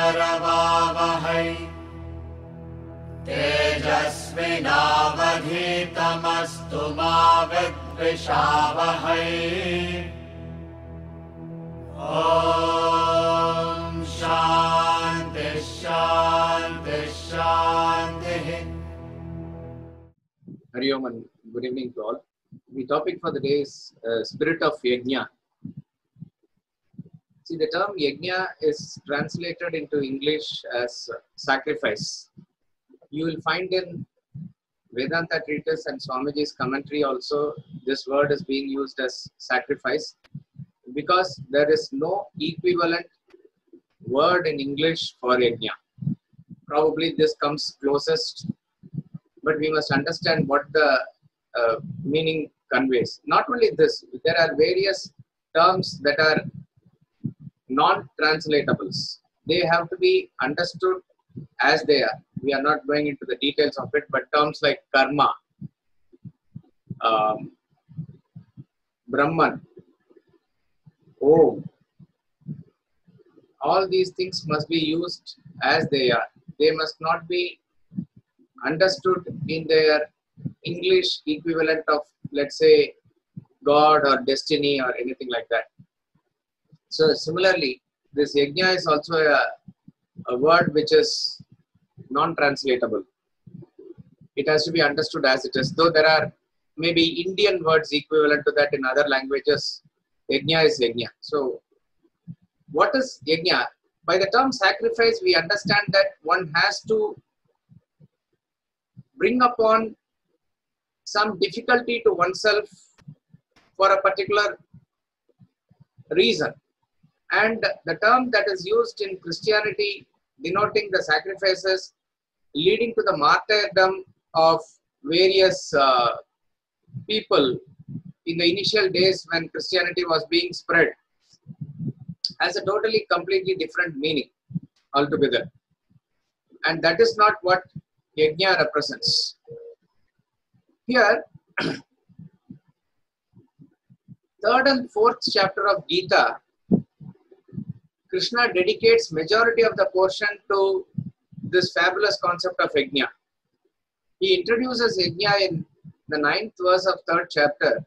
करवावहै तेजस्विनावधीतमस्तु मा विद्विषावहै। ॐ शान्ति शान्ति शान्तिः। Hari Om and good evening to all. The topic for the day is spirit of Yajna. See, the term Yajna is translated into English as sacrifice. You will find in Vedanta treatise and Swamiji's commentary also this word is being used as sacrifice, because there is no equivalent word in English for Yajna. Probably this comes closest, but we must understand what the meaning conveys. Not only this, there are various terms that are non-translatables. They have to be understood as they are. We are not going into the details of it, but terms like karma, Brahman, Om, all these things must be used as they are. They must not be understood in their English equivalent of, let's say, God or destiny or anything like that. So similarly, this Yajna is also a word which is non-translatable. It has to be understood as it is. Though there are maybe Indian words equivalent to that in other languages, Yajna is Yajna. So what is Yajna? By the term sacrifice, we understand that one has to bring upon some difficulty to oneself for a particular reason. And the term that is used in Christianity denoting the sacrifices leading to the martyrdom of various people in the initial days when Christianity was being spread has a totally completely different meaning altogether. And that is not what Yajna represents. Here, third and fourth chapter of Gita, Krishna dedicates majority of the portion to this fabulous concept of Yajna. He introduces Yajna in the 9th verse of 3rd chapter,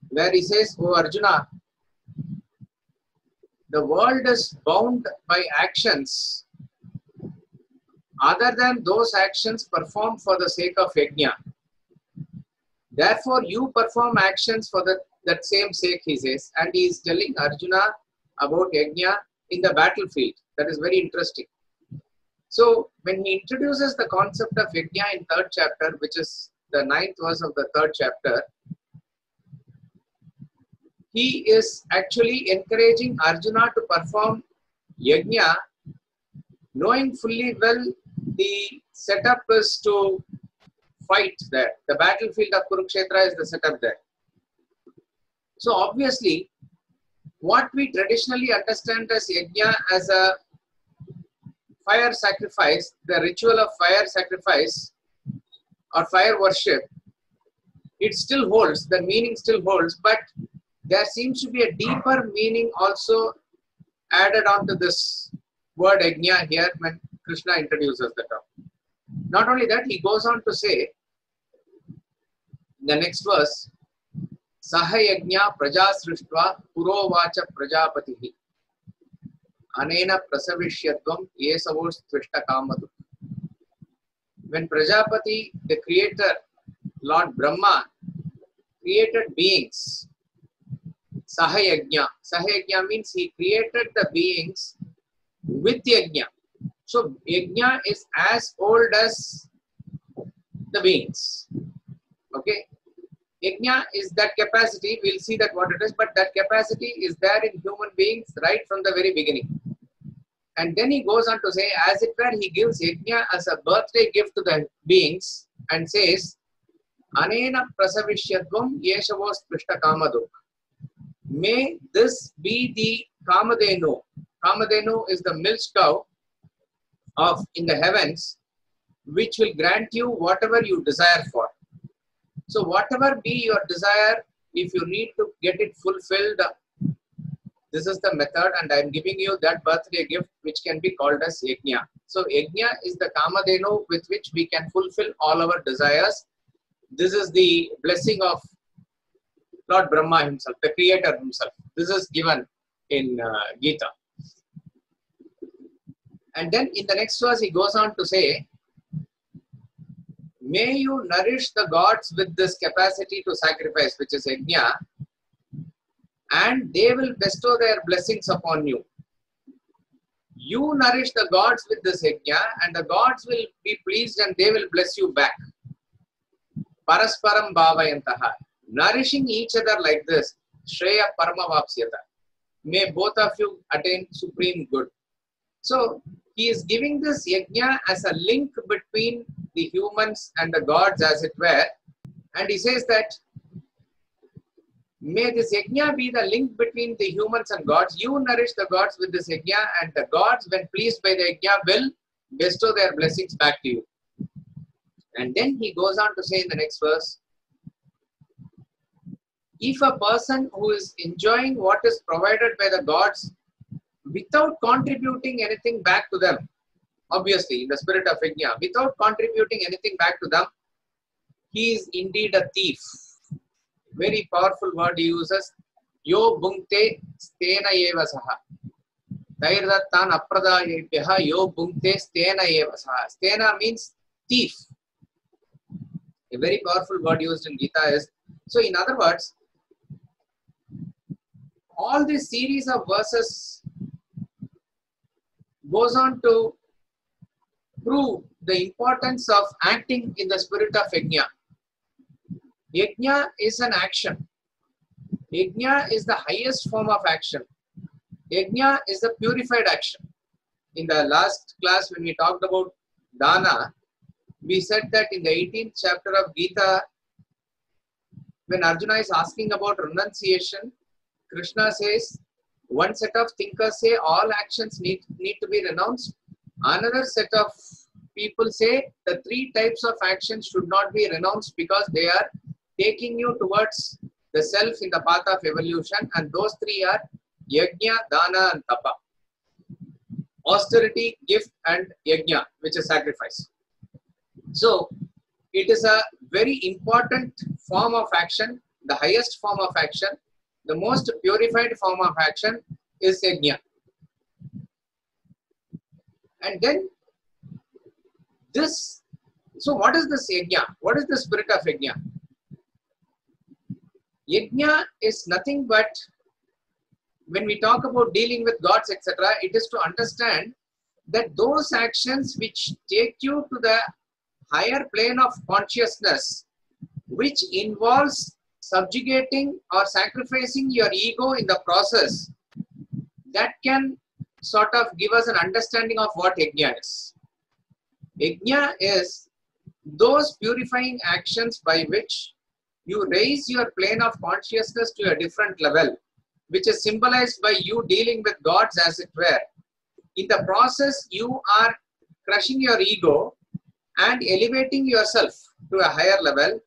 where he says, "O Arjuna, the world is bound by actions other than those actions performed for the sake of Yajna. Therefore, you perform actions for that same sake," he says. And he is telling Arjuna about Yajna in the battlefield. That is very interesting. So, when he introduces the concept of Yajna in 3rd chapter, which is the 9th verse of the 3rd chapter, he is actually encouraging Arjuna to perform Yajna, knowing fully well the setup is to fight there. The battlefield of Kurukshetra is the setup there. So obviously, what we traditionally understand as Yajna as a fire sacrifice, the ritual of fire sacrifice or fire worship, it still holds, the meaning still holds, but there seems to be a deeper meaning also added on to this word Yajna here when Krishna introduces the term. Not only that, he goes on to say, the next verse, Saha Yajna praja srishtva purovacha prajapatihi anena prasavishyatvam yesavos tvishta kamadu. When Prajapati, the creator, Lord Brahma, created beings, Saha Yajna. Saha Yajna means he created the beings with Yajna. So Yajna is as old as the beings. Okay. Yajna is that capacity. We'll see that what it is, but that capacity is there in human beings right from the very beginning. And then he goes on to say, as it were, he gives Yajna as a birthday gift to the beings and says, Anena prasavishyatvam yeshavos tvishta kamaduk. May this be the Kamadenu. Kamadenu is the milch cow of in the heavens, which will grant you whatever you desire for. So whatever be your desire, if you need to get it fulfilled, This is the method, and I am giving you that birthday gift which can be called as Yajna. So Yajna is the Kamadhenu with which we can fulfill all our desires. This is the blessing of Lord Brahma himself, the creator himself. This is given in Gita. And then in the next verse he goes on to say, may you nourish the gods with this capacity to sacrifice, which is Yajna, and they will bestow their blessings upon you. You nourish the gods with this Yajna, and the gods will be pleased and they will bless you back. Parasparam bhavayantaha. Nourishing each other like this, Shreya Paramavapsyata. May both of you attain supreme good. So he is giving this Yajna as a link between the humans and the gods, as it were. And he says that may this Yajna be the link between the humans and gods. You nourish the gods with this Yajna, and the gods, when pleased by the Yajna, will bestow their blessings back to you. And then he goes on to say in the next verse, if a person who is enjoying what is provided by the gods without contributing anything back to them, obviously in the spirit of Yajna, without contributing anything back to them, he is indeed a thief. Very powerful word he uses. Yo bhunkte stena eva saha. Dairdattan apradayebhyaha yo bhunkte stena eva saha. Stena means thief. A very powerful word used in Gita is. So in other words, all this series of verses goes on to prove the importance of acting in the spirit of Yajna. Yajna is an action. Yajna is the highest form of action. Yajna is the purified action. In the last class when we talked about Dana, we said that in the 18th chapter of Gita, when Arjuna is asking about renunciation, Krishna says, one set of thinkers say all actions need to be renounced. Another set of people say the three types of actions should not be renounced because they are taking you towards the self in the path of evolution, and those three are Yajna, Dana and Tapa. Austerity, gift and Yajna, which is sacrifice. So it is a very important form of action, the highest form of action. The most purified form of action is Yajna. And then this, so what is this Yajna? What is the spirit of Yajna? Yajna is nothing but, when we talk about dealing with gods, etc., it is to understand that those actions which take you to the higher plane of consciousness, which involves subjugating or sacrificing your ego in the process, that can sort of give us an understanding of what Yajna is. Yajna is those purifying actions by which you raise your plane of consciousness to a different level, which is symbolized by you dealing with gods, as it were. In the process, you are crushing your ego and elevating yourself to a higher level.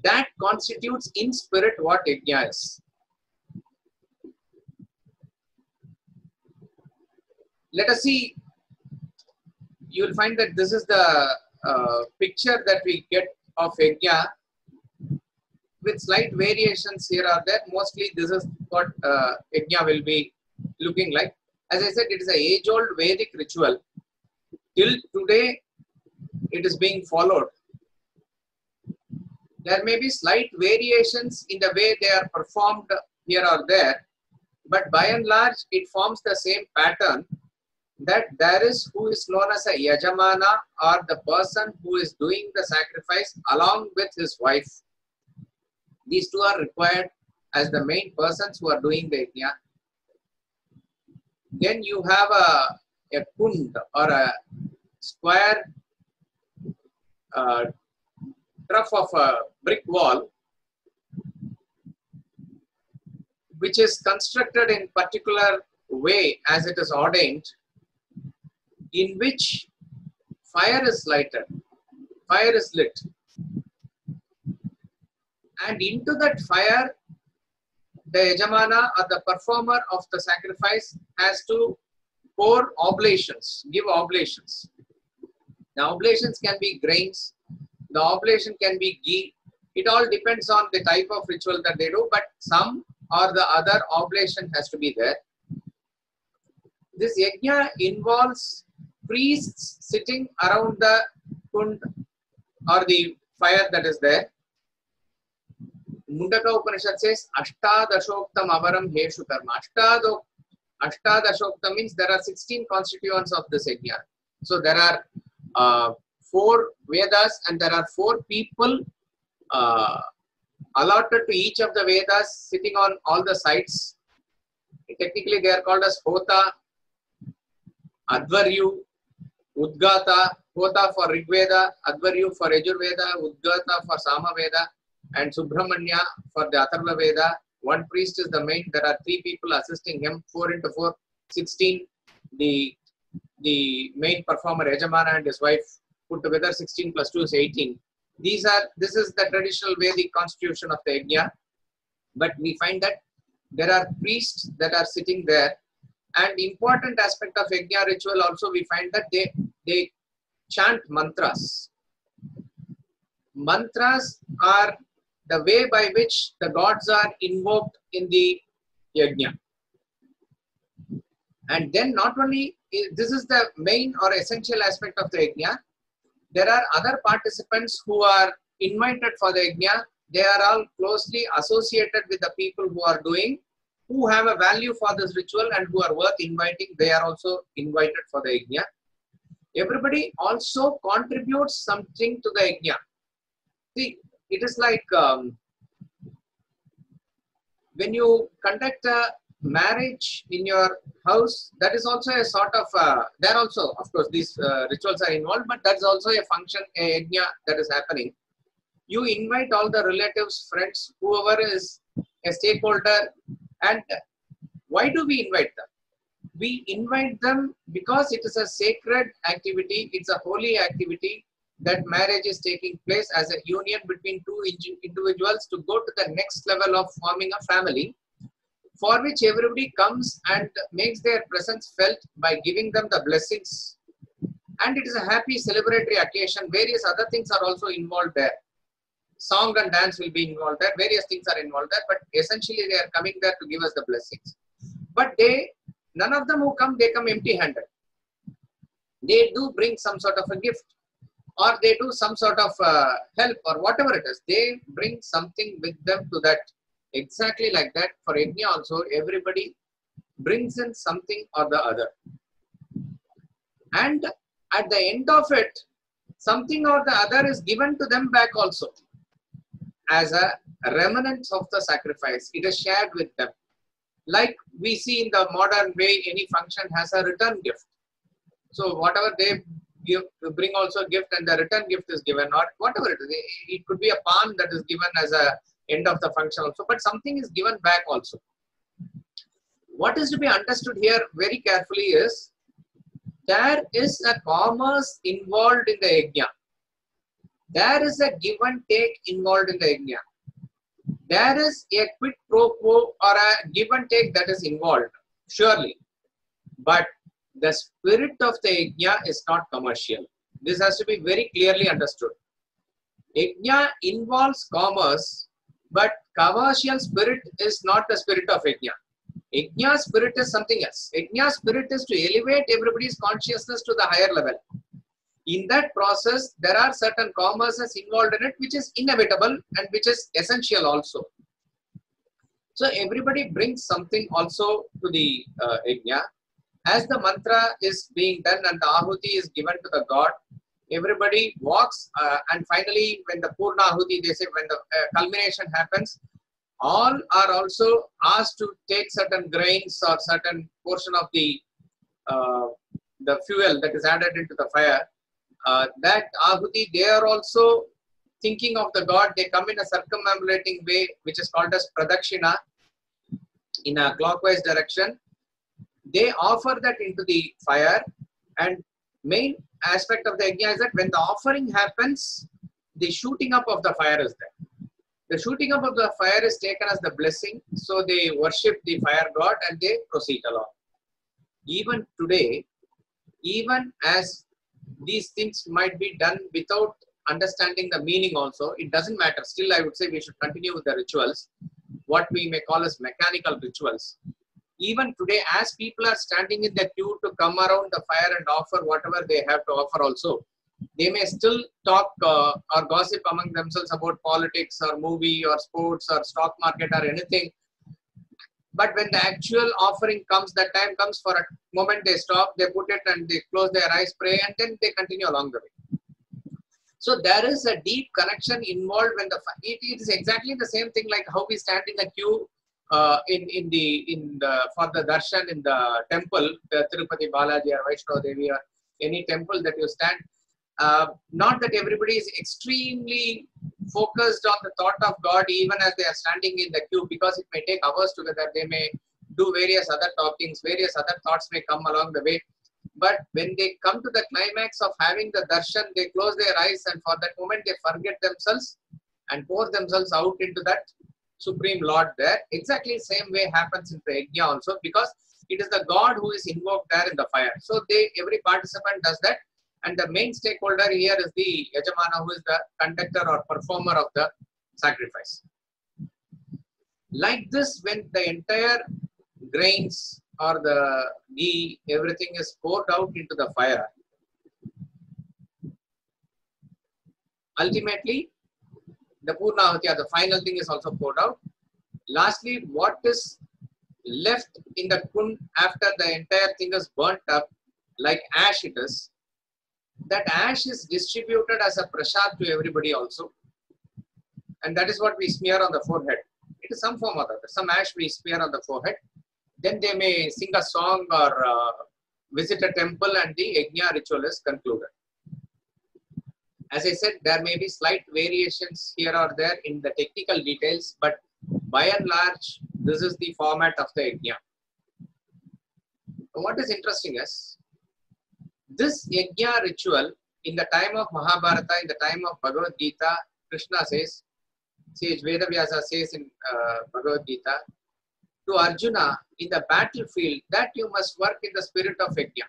That constitutes in spirit what Yajna is. Let us see. You will find that this is the picture that we get of Yajna, with slight variations here or there. Mostly this is what Yajna will be looking like. As I said, it is an age-old Vedic ritual. Till today, it is being followed. There may be slight variations in the way they are performed here or there, but by and large, it forms the same pattern, that there is who is known as a Yajamana, or the person who is doing the sacrifice along with his wife. These two are required as the main persons who are doing the Yajna. Then you have a kund, or a square trough of a brick wall, which is constructed in particular way as it is ordained, in which fire is lighted, fire is lit, and into that fire the Yajamana or the performer of the sacrifice has to pour oblations, give oblations. The oblations can be grains, the oblation can be ghee. It all depends on the type of ritual that they do, but some or the other oblation has to be there. This yajna involves priests sitting around the kund or the fire that is there. Mundaka Upanishad says, Ashtadashoktam avaram heshu karma. Ashtadashoktam means there are 16 constituents of this yajna. So there are 4 Vedas and there are 4 people allotted to each of the Vedas sitting on all the sides. Technically they are called as Hota, Advaryu, Udgata, Hota for Rigveda, Advaryu for Yajurveda, Udgata for Samaveda, and Subramanya for the Atharva Veda. One priest is the main. There are 3 people assisting him. 4 into 4, 16. The main performer Yajamana and his wife put together 16 plus 2 is 18. This is the traditional Vedic constitution of the yajna. But we find that there are priests that are sitting there. And important aspect of yajna ritual also we find that they chant mantras. Mantras are the way by which the gods are invoked in the yajna. And then not only this is the main or essential aspect of the yajna, there are other participants who are invited for the yajna. They are all closely associated with the people who are doing, who have a value for this ritual and who are worth inviting. They are also invited for the yajna. Everybody also contributes something to the yajna. See, it is like when you conduct a marriage in your house, that is also a sort of, there also, of course, these rituals are involved, but that's also a function, a yajna that is happening. You invite all the relatives, friends, whoever is a stakeholder. And why do we invite them? We invite them because it is a sacred activity, it's a holy activity that marriage is taking place as a union between 2 individuals to go to the next level of forming a family, for which everybody comes and makes their presence felt by giving them the blessings. And it is a happy celebratory occasion. Various other things are also involved there. Song and dance will be involved there. Various things are involved there. But essentially they are coming there to give us the blessings. But none of them who come, they come empty-handed. They do bring some sort of a gift, or they do some sort of help, or whatever it is. They bring something with them to that. Exactly like that, for yajna also, everybody brings in something or the other. And at the end of it, something or the other is given to them back also. As a remnant of the sacrifice, it is shared with them. Like we see in the modern way, any function has a return gift. So whatever they give, bring also gift, and the return gift is given, or whatever it is. It could be a palm that is given as a end of the function also, but something is given back also. What is to be understood here very carefully is, there is a commerce involved in the yajna. There is a give and take involved in the yajna. There is a quid pro quo or a give and take that is involved, surely. But the spirit of the yajna is not commercial. This has to be very clearly understood. Yajna involves commerce, but commercial spirit is not the spirit of yajna. Yajna spirit is something else. Yajna spirit is to elevate everybody's consciousness to the higher level. In that process, there are certain commerces involved in it, which is inevitable and which is essential also. So everybody brings something also to the yajna. As the mantra is being done and the ahuti is given to the god, everybody walks and finally when the Purna ahuti, they say when the culmination happens, all are also asked to take certain grains or certain portion of the fuel that is added into the fire. That ahuti, they are also thinking of the god. They come in a circumambulating way, which is called as pradakshina, in a clockwise direction. They offer that into the fire, and main aspect of the yajna is that when the offering happens, the shooting up of the fire is there. The shooting up of the fire is taken as the blessing, so they worship the fire god and they proceed along. Even today, even as these things might be done without understanding the meaning also, it doesn't matter. Still, I would say we should continue with the rituals, what we may call as mechanical rituals. Even today, as people are standing in the queue to come around the fire and offer whatever they have to offer also, they may still talk or gossip among themselves about politics or movie or sports or stock market or anything. But when the actual offering comes, that time comes, for a moment they stop, they put it and they close their eyes, pray, and then they continue along the way. So there is a deep connection involved when it is exactly the same thing like how we stand in a queue for the darshan in the temple, the Tirupati Balaji or Vaishno Devi or any temple that you stand. Not that everybody is extremely focused on the thought of God even as they are standing in the queue, because it may take hours together. They may do various other talkings, various other thoughts may come along the way. But when they come to the climax of having the darshan, they close their eyes and for that moment they forget themselves and pour themselves out into that Supreme Lord there. Exactly the same way happens in the Yajna also, because it is the God who is invoked there in the fire. So every participant does that. And the main stakeholder here is the Yajamana, who is the conductor or performer of the sacrifice. Like this, when the entire grains or the ghee, everything is poured out into the fire, ultimately, the Poornam Adah, the final thing, is also poured out. Lastly, what is left in the kund after the entire thing is burnt up, like ash it is, that ash is distributed as a prasad to everybody also. And that is what we smear on the forehead. It is some form or other. Some ash we smear on the forehead. Then they may sing a song or visit a temple and the Yajna ritual is concluded. As I said, there may be slight variations here or there in the technical details, but by and large, this is the format of the Yajna. What is interesting is, this Yajna ritual in the time of Mahabharata, in the time of Bhagavad Gita, Krishna says, Sage Vedavyasa says in Bhagavad Gita, to Arjuna in the battlefield, that you must work in the spirit of Yajna.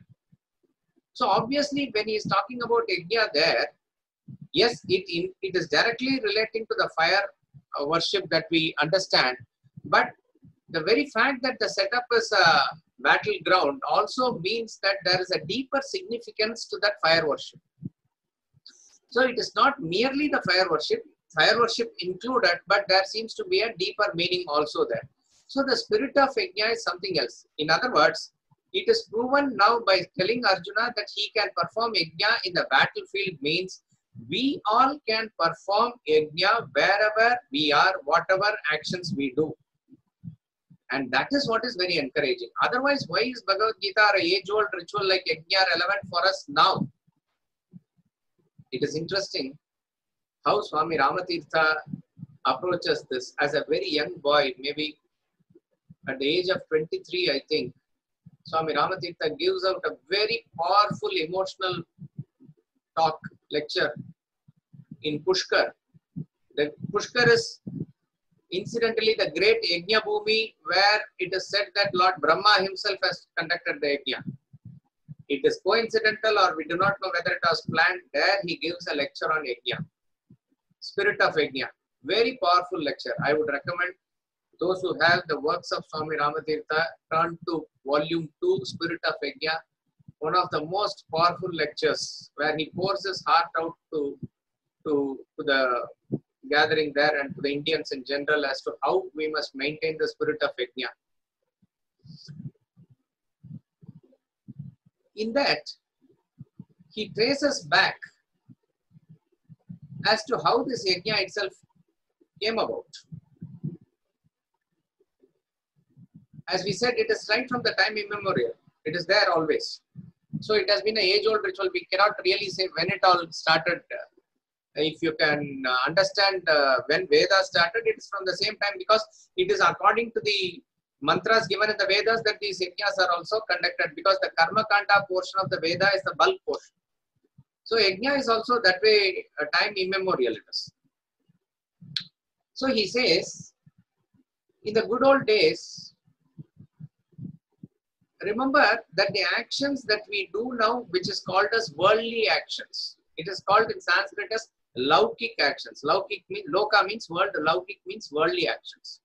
So obviously when he is talking about Yajna there, yes, it is directly relating to the fire worship that we understand, but the very fact that the setup is a battleground also means that there is a deeper significance to that fire worship. So it is not merely the fire worship included, but there seems to be a deeper meaning also there. So the spirit of Yajna is something else. In other words, it is proven now by telling Arjuna that he can perform Yajna in the battlefield means we all can perform Yajna wherever we are, whatever actions we do. And that is what is very encouraging. Otherwise, why is Bhagavad Gita or an age-old ritual like Yajna relevant for us now? It is interesting how Swami Ramatirtha approaches this as a very young boy, maybe at the age of 23, I think. Swami Ramatirtha gives out a very powerful emotional talk, lecture in Pushkar. The Pushkar is incidentally the great Yajna Bhumi, where it is said that Lord Brahma himself has conducted the Yajna. It is coincidental or we do not know whether it was planned. There he gives a lecture on Yajna. Spirit of Yajna. Very powerful lecture. I would recommend those who have the works of Swami Ramatirtha, turn to volume 2, Spirit of Yajna. One of the most powerful lectures where he pours his heart out to the gathering there and to the Indians in general as to how we must maintain the spirit of Yajna. In that, he traces back as to how this Yajna itself came about. As we said, it is right from the time immemorial. It is there always. So it has been an age-old ritual. We cannot really say when it all started. If you can understand when Vedas started, it is from the same time, because it is according to the mantras given in the Vedas that these Yajnas are also conducted, because the Karma Kanda portion of the Veda is the bulk portion. So Yajna is also that way, time immemorial it is. So he says, in the good old days, remember that the actions that we do now, which is called as worldly actions, it is called in Sanskrit as laukik actions. Laukik means, loka means world, laukik means worldly actions.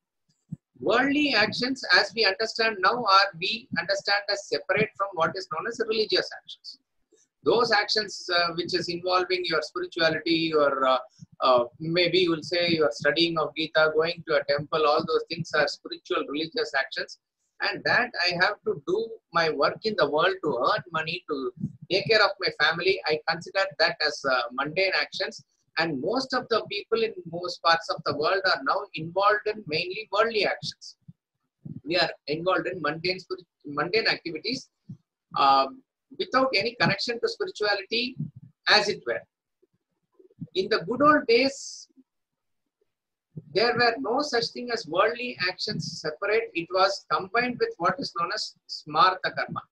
Worldly actions, as we understand now, we understand as separate from what is known as religious actions. Those actions which is involving your spirituality, or maybe you will say your studying of Gita, going to a temple, all those things are spiritual religious actions. And that I have to do my work in the world to earn money, to take care of my family. I consider that as mundane actions. And most of the people in most parts of the world are now involved in mainly worldly actions. We are involved in mundane activities without any connection to spirituality, as it were. In the good old days, there were no such thing as worldly actions separate. It was combined with what is known as smarta karma.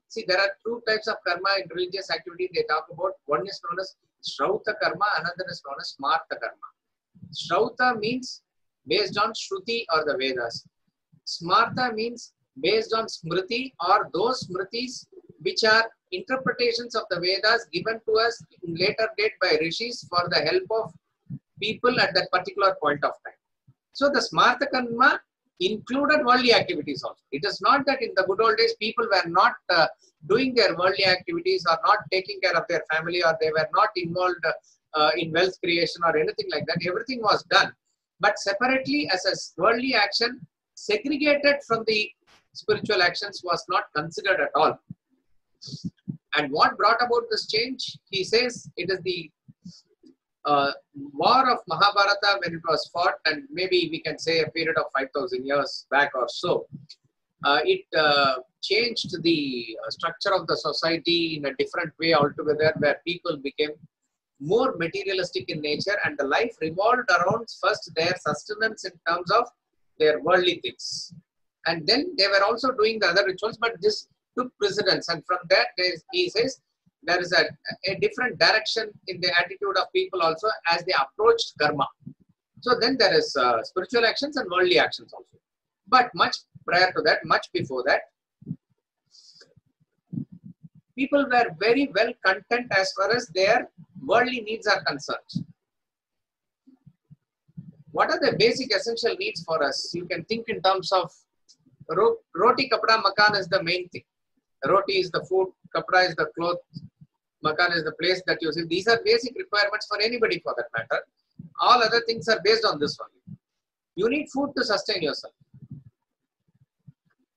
See, there are two types of karma in religious activity they talk about. One is known as Shrauta karma, another is known as Smarta karma. Shrauta means based on Shruti or the Vedas. Smarta means based on Smriti or those Smritis which are interpretations of the Vedas given to us in later date by rishis for the help of people at that particular point of time. So the Smarta karma included worldly activities also. It is not that in the good old days people were not doing their worldly activities or not taking care of their family, or they were not involved in wealth creation or anything like that. Everything was done, but separately as a worldly action, segregated from the spiritual actions, was not considered at all. And what brought about this change? He says it is the war of Mahabharata when it was fought, and maybe we can say a period of 5,000 years back or so. It changed the structure of the society in a different way altogether, where people became more materialistic in nature, and the life revolved around first their sustenance in terms of their worldly things. And then they were also doing the other rituals, but this took precedence. And from that, he says, there is a different direction in the attitude of people also as they approached karma. So then there is spiritual actions and worldly actions also. But much prior to that, much before that, people were very well content as far as their worldly needs are concerned. What are the basic essential needs for us? You can think in terms of roti, kapda, makan is the main thing. Roti is the food, kapda is the cloth, makan is the place that you see. These are basic requirements for anybody for that matter. All other things are based on this one. You need food to sustain yourself.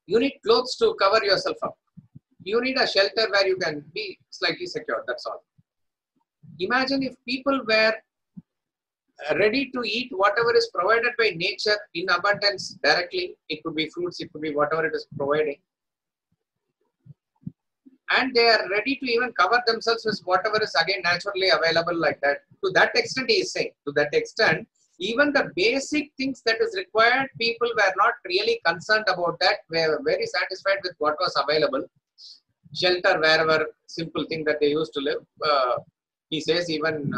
You need clothes to cover yourself up. You need a shelter where you can be slightly secure, that's all. Imagine if people were ready to eat whatever is provided by nature in abundance directly. It could be fruits, it could be whatever it is providing. And they are ready to even cover themselves with whatever is again naturally available like that. To that extent, he is saying, to that extent, even the basic things that is required, people were not really concerned about that. They were very satisfied with what was available. Shelter wherever, simple thing that they used to live. He says even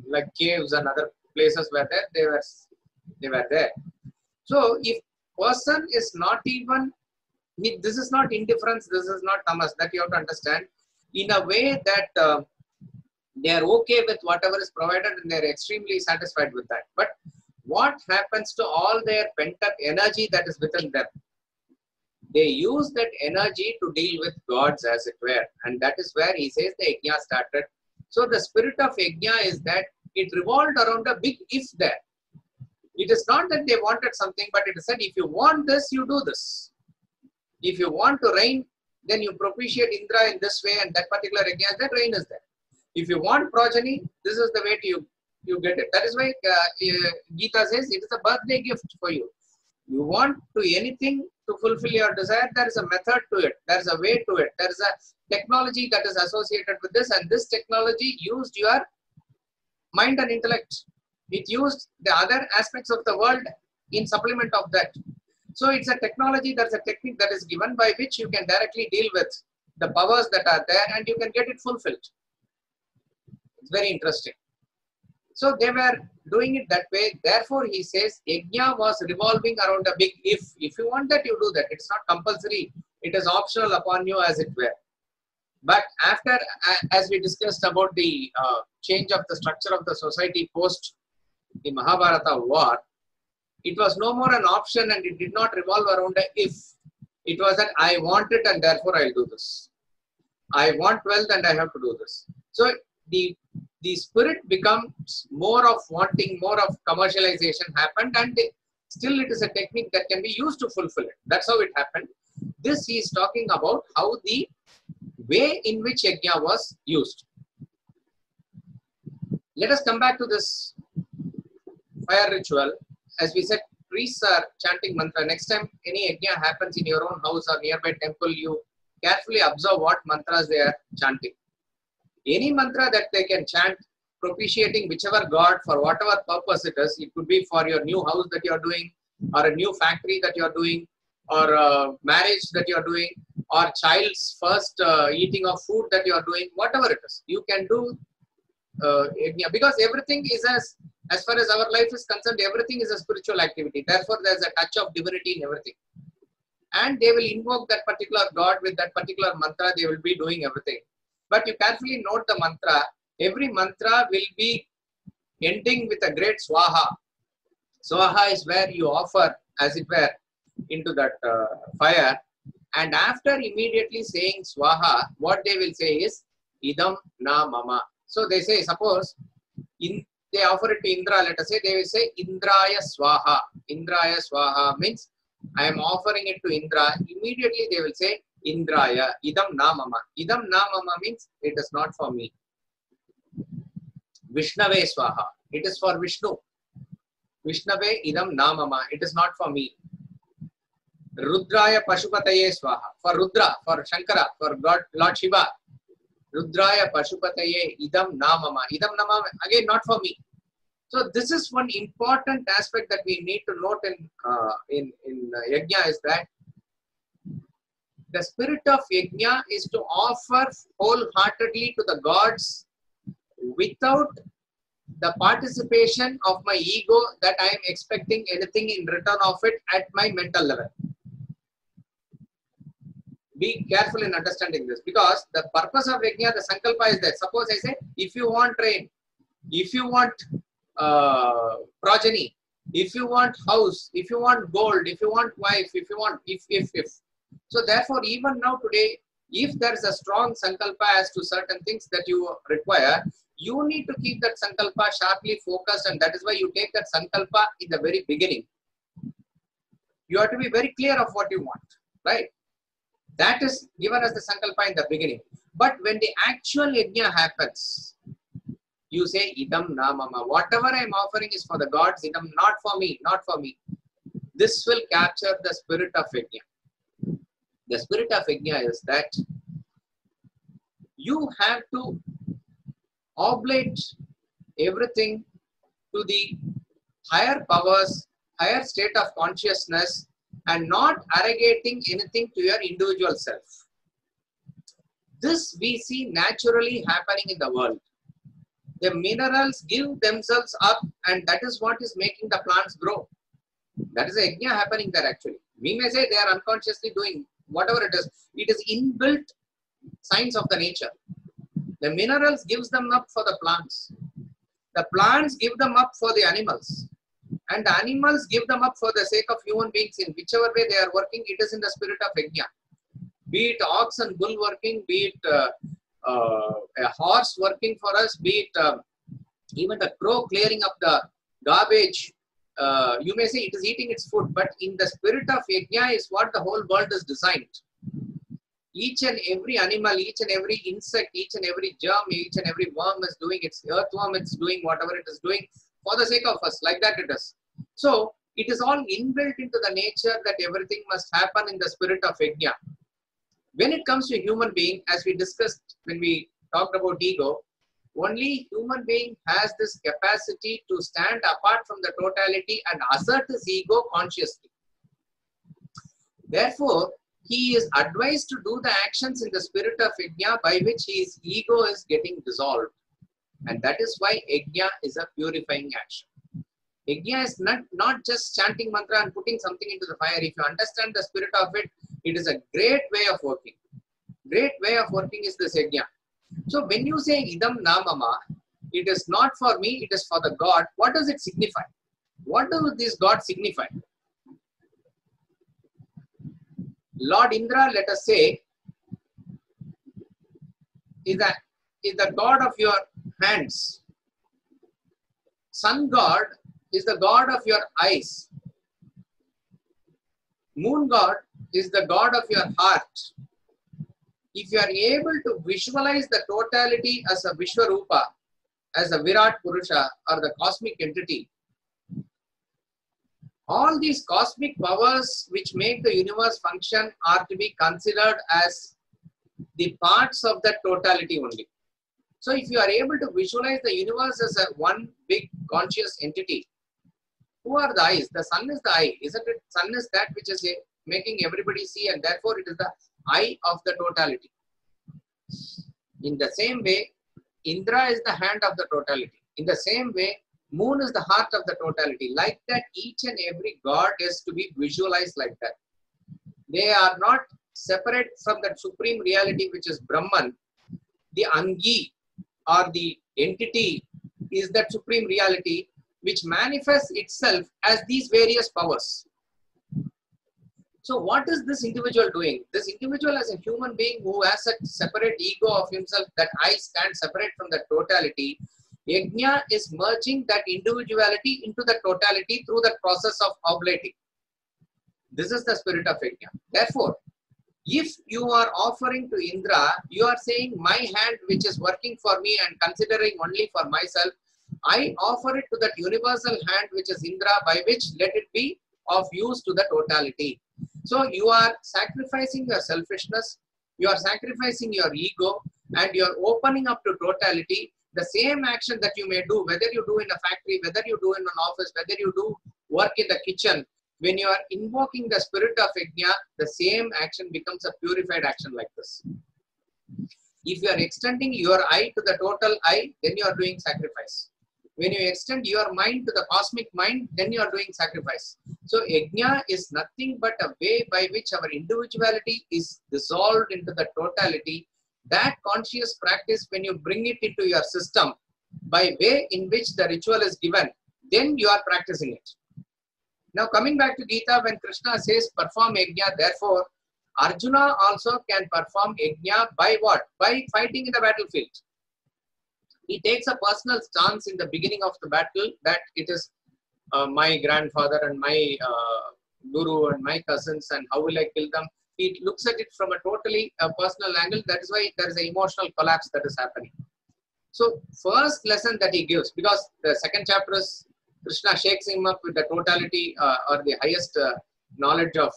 like caves and other places were there, they were there. So if person is not even, this is not indifference, this is not tamas, that you have to understand, in a way that they are okay with whatever is provided and they are extremely satisfied with that. But what happens to all their pent-up energy that is within them? They use that energy to deal with gods, as it were. And that is where he says the yajna started. So the spirit of yajna is that it revolved around a big if there. It is not that they wanted something, but it is said, if you want this, you do this. If you want to rain, then you propitiate Indra in this way, and that particular yajna, that rain is there. If you want progeny, this is the way to you get it. That is why Gita says it is a birthday gift for you. You want to anything to fulfill your desire, there is a method to it. There is a way to it. There is a technology that is associated with this, and this technology used your mind and intellect. It used the other aspects of the world in supplement of that. So it's a technology, there's a technique that is given by which you can directly deal with the powers that are there and you can get it fulfilled. It's very interesting. So they were doing it that way. Therefore, he says, Yajna was revolving around a big if. If you want that, you do that. It's not compulsory. It is optional upon you, as it were. But after, as we discussed about the change of the structure of the society post the Mahabharata war, it was no more an option and it did not revolve around a if. It was that I want it and therefore I'll do this. I want wealth and I have to do this. So the spirit becomes more of wanting, more of commercialization happened, and still it is a technique that can be used to fulfill it. That's how it happened. This he is talking about how the way in which Yajna was used. Let us come back to this fire ritual. As we said, priests are chanting mantra. Next time any Yajna happens in your own house or nearby temple, you carefully observe what mantras they are chanting. Any mantra that they can chant, propitiating whichever god for whatever purpose it is. It could be for your new house that you are doing, or a new factory that you are doing, or a marriage that you are doing, or child's first eating of food that you are doing, whatever it is. You can do Yajna, because everything is as far as our life is concerned, everything is a spiritual activity. Therefore, there is a touch of divinity in everything. And they will invoke that particular god with that particular mantra. They will be doing everything. But you carefully note the mantra. Every mantra will be ending with a great swaha. Swaha is where you offer, as it were, into that fire. And after immediately saying swaha, what they will say is idam na mama. So they say, suppose they offer it to Indra, let us say, they will say Indraya swaha. Indraya swaha means I am offering it to Indra. Immediately they will say Indraya, idam na mama. Idam na mama means it is not for me. Vishnave swaha. It is for Vishnu. Vishnave idam na mama. It is not for me. Rudraya Pashupataye swaha. For Rudra, for Shankara, for God, Lord Shiva. Rudraya Pashupataye idam na mama. Idam na mama, again not for me. So this is one important aspect that we need to note in Yajna, is that the spirit of Yajna is to offer wholeheartedly to the gods without the participation of my ego that I am expecting anything in return of it at my mental level. Be careful in understanding this, because the purpose of Yajna, the Sankalpa is that. Suppose I say, if you want rain, if you want progeny, if you want house, if you want gold, if you want wife, if you want if. So therefore, even now today, if there is a strong Sankalpa as to certain things that you require, you need to keep that Sankalpa sharply focused, and that is why you take that Sankalpa in the very beginning. You have to be very clear of what you want, right? That is given as the Sankalpa in the beginning. But when the actual Yajna happens, you say, idam na mama. Whatever I am offering is for the gods, idam, not for me, not for me. This will capture the spirit of Yajna. The spirit of Yajna is that you have to oblate everything to the higher powers, higher state of consciousness, and not arrogating anything to your individual self. This we see naturally happening in the world. The minerals give themselves up, and that is what is making the plants grow. That is a Yajna happening there actually. We may say they are unconsciously doing whatever it is. It is inbuilt science of the nature. The minerals gives them up for the plants. The plants give them up for the animals. And the animals give them up for the sake of human beings. In whichever way they are working, it is in the spirit of Yajna. Be it ox and bull working, be it a horse working for us, be it even the crow clearing up the garbage. You may say it is eating its food, but in the spirit of Yajna is what the whole world is designed. Each and every animal, each and every insect, each and every germ, each and every worm is doing its earthworm, it's doing whatever it is doing for the sake of us, like that it is. So it is all inbuilt into the nature that everything must happen in the spirit of Yajna. When it comes to human being, as we discussed when we talked about ego, only human being has this capacity to stand apart from the totality and assert his ego consciously. Therefore, he is advised to do the actions in the spirit of Yajna by which his ego is getting dissolved. And that is why Yajna is a purifying action. Yajna is not just chanting mantra and putting something into the fire. If you understand the spirit of it, it is a great way of working. Great way of working is this Yajna. So when you say idam namama, it is not for me, it is for the God. What does it signify? What does this God signify? Lord Indra, let us say, is the God of your hands. Sun God is the God of your eyes. Moon God is the God of your heart. If you are able to visualize the totality as a Vishwarupa, as a Virat Purusha or the cosmic entity, all these cosmic powers which make the universe function are to be considered as the parts of that totality only. So if you are able to visualize the universe as a one big conscious entity, who are the eyes? The sun is the eye, isn't it? Sun is that which is making everybody see, and therefore it is the eye of the totality. In the same way, Indra is the hand of the totality. In the same way, moon is the heart of the totality. Like that, each and every God is to be visualized like that. They are not separate from that supreme reality which is Brahman. The Angi or the entity is that supreme reality which manifests itself as these various powers. So what is this individual doing? This individual as a human being who has a separate ego of himself, that I stand separate from the totality, Yajna is merging that individuality into the totality through the process of oblating. This is the spirit of Yajna. Therefore, if you are offering to Indra, you are saying my hand which is working for me and considering only for myself, I offer it to that universal hand which is Indra, by which let it be of use to the totality. So you are sacrificing your selfishness, you are sacrificing your ego, and you are opening up to totality. The same action that you may do, whether you do in a factory, whether you do in an office, whether you do work in the kitchen, when you are invoking the spirit of Yajna, the same action becomes a purified action like this. If you are extending your eye to the total eye, then you are doing sacrifice. When you extend your mind to the cosmic mind, then you are doing sacrifice. So Yajna is nothing but a way by which our individuality is dissolved into the totality. That conscious practice, when you bring it into your system, by way in which the ritual is given, then you are practicing it. Now coming back to Gita, when Krishna says perform Yajna, therefore Arjuna also can perform Yajna by what? By fighting in the battlefield. He takes a personal stance in the beginning of the battle that it is my grandfather and my guru and my cousins, and how will I kill them? He looks at it from a totally personal angle. That is why there is an emotional collapse that is happening. So first lesson that he gives, because the second chapter is Krishna shakes him up with the totality or the highest knowledge of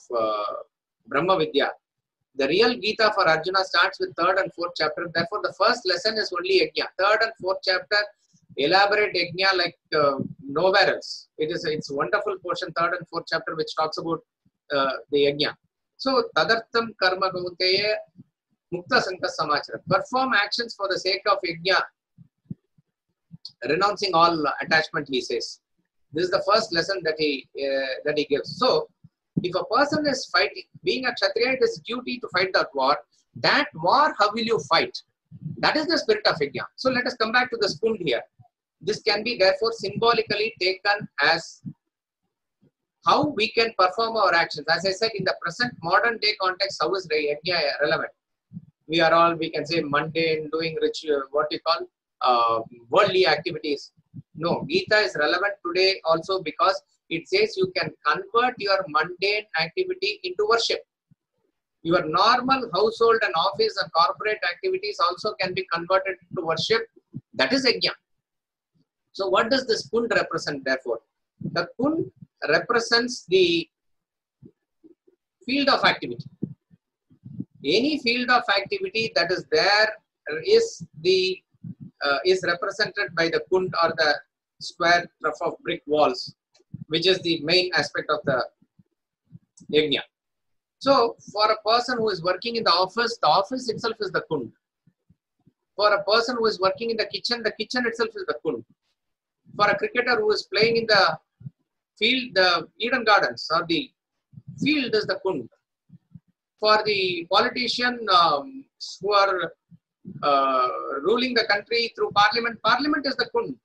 Brahma Vidya. The real Gita for Arjuna starts with third and fourth chapter. Therefore, the first lesson is only Yajna. Third and fourth chapter elaborate Yajna like nowhere else. It's a wonderful portion, third and fourth chapter, which talks about the Yajna. So, tadartham karma kaunteya mukta sankha samachara. Perform actions for the sake of Yajna, renouncing all attachment, he says. This is the first lesson that he gives. So, if a person is fighting, being a Kshatriya, it is duty to fight that war. That war, how will you fight? That is the spirit of Yajna. So let us come back to the spoon here. This can be therefore symbolically taken as how we can perform our actions. As I said, in the present modern day context, how is Yajna relevant? We are all, we can say, mundane, doing ritual, what you call, worldly activities. No, Gita is relevant today also because it says you can convert your mundane activity into worship. Your normal household and office and corporate activities also can be converted into worship. That is Yajna. So what does this kund represent therefore? The kund represents the field of activity. Any field of activity that is there is represented by the kund or the square trough of brick walls, which is the main aspect of the Yajna. So, for a person who is working in the office itself is the kund. For a person who is working in the kitchen itself is the kund. For a cricketer who is playing in the field, the Eden Gardens or the field is the kund. For the politician who are ruling the country through parliament is the kund.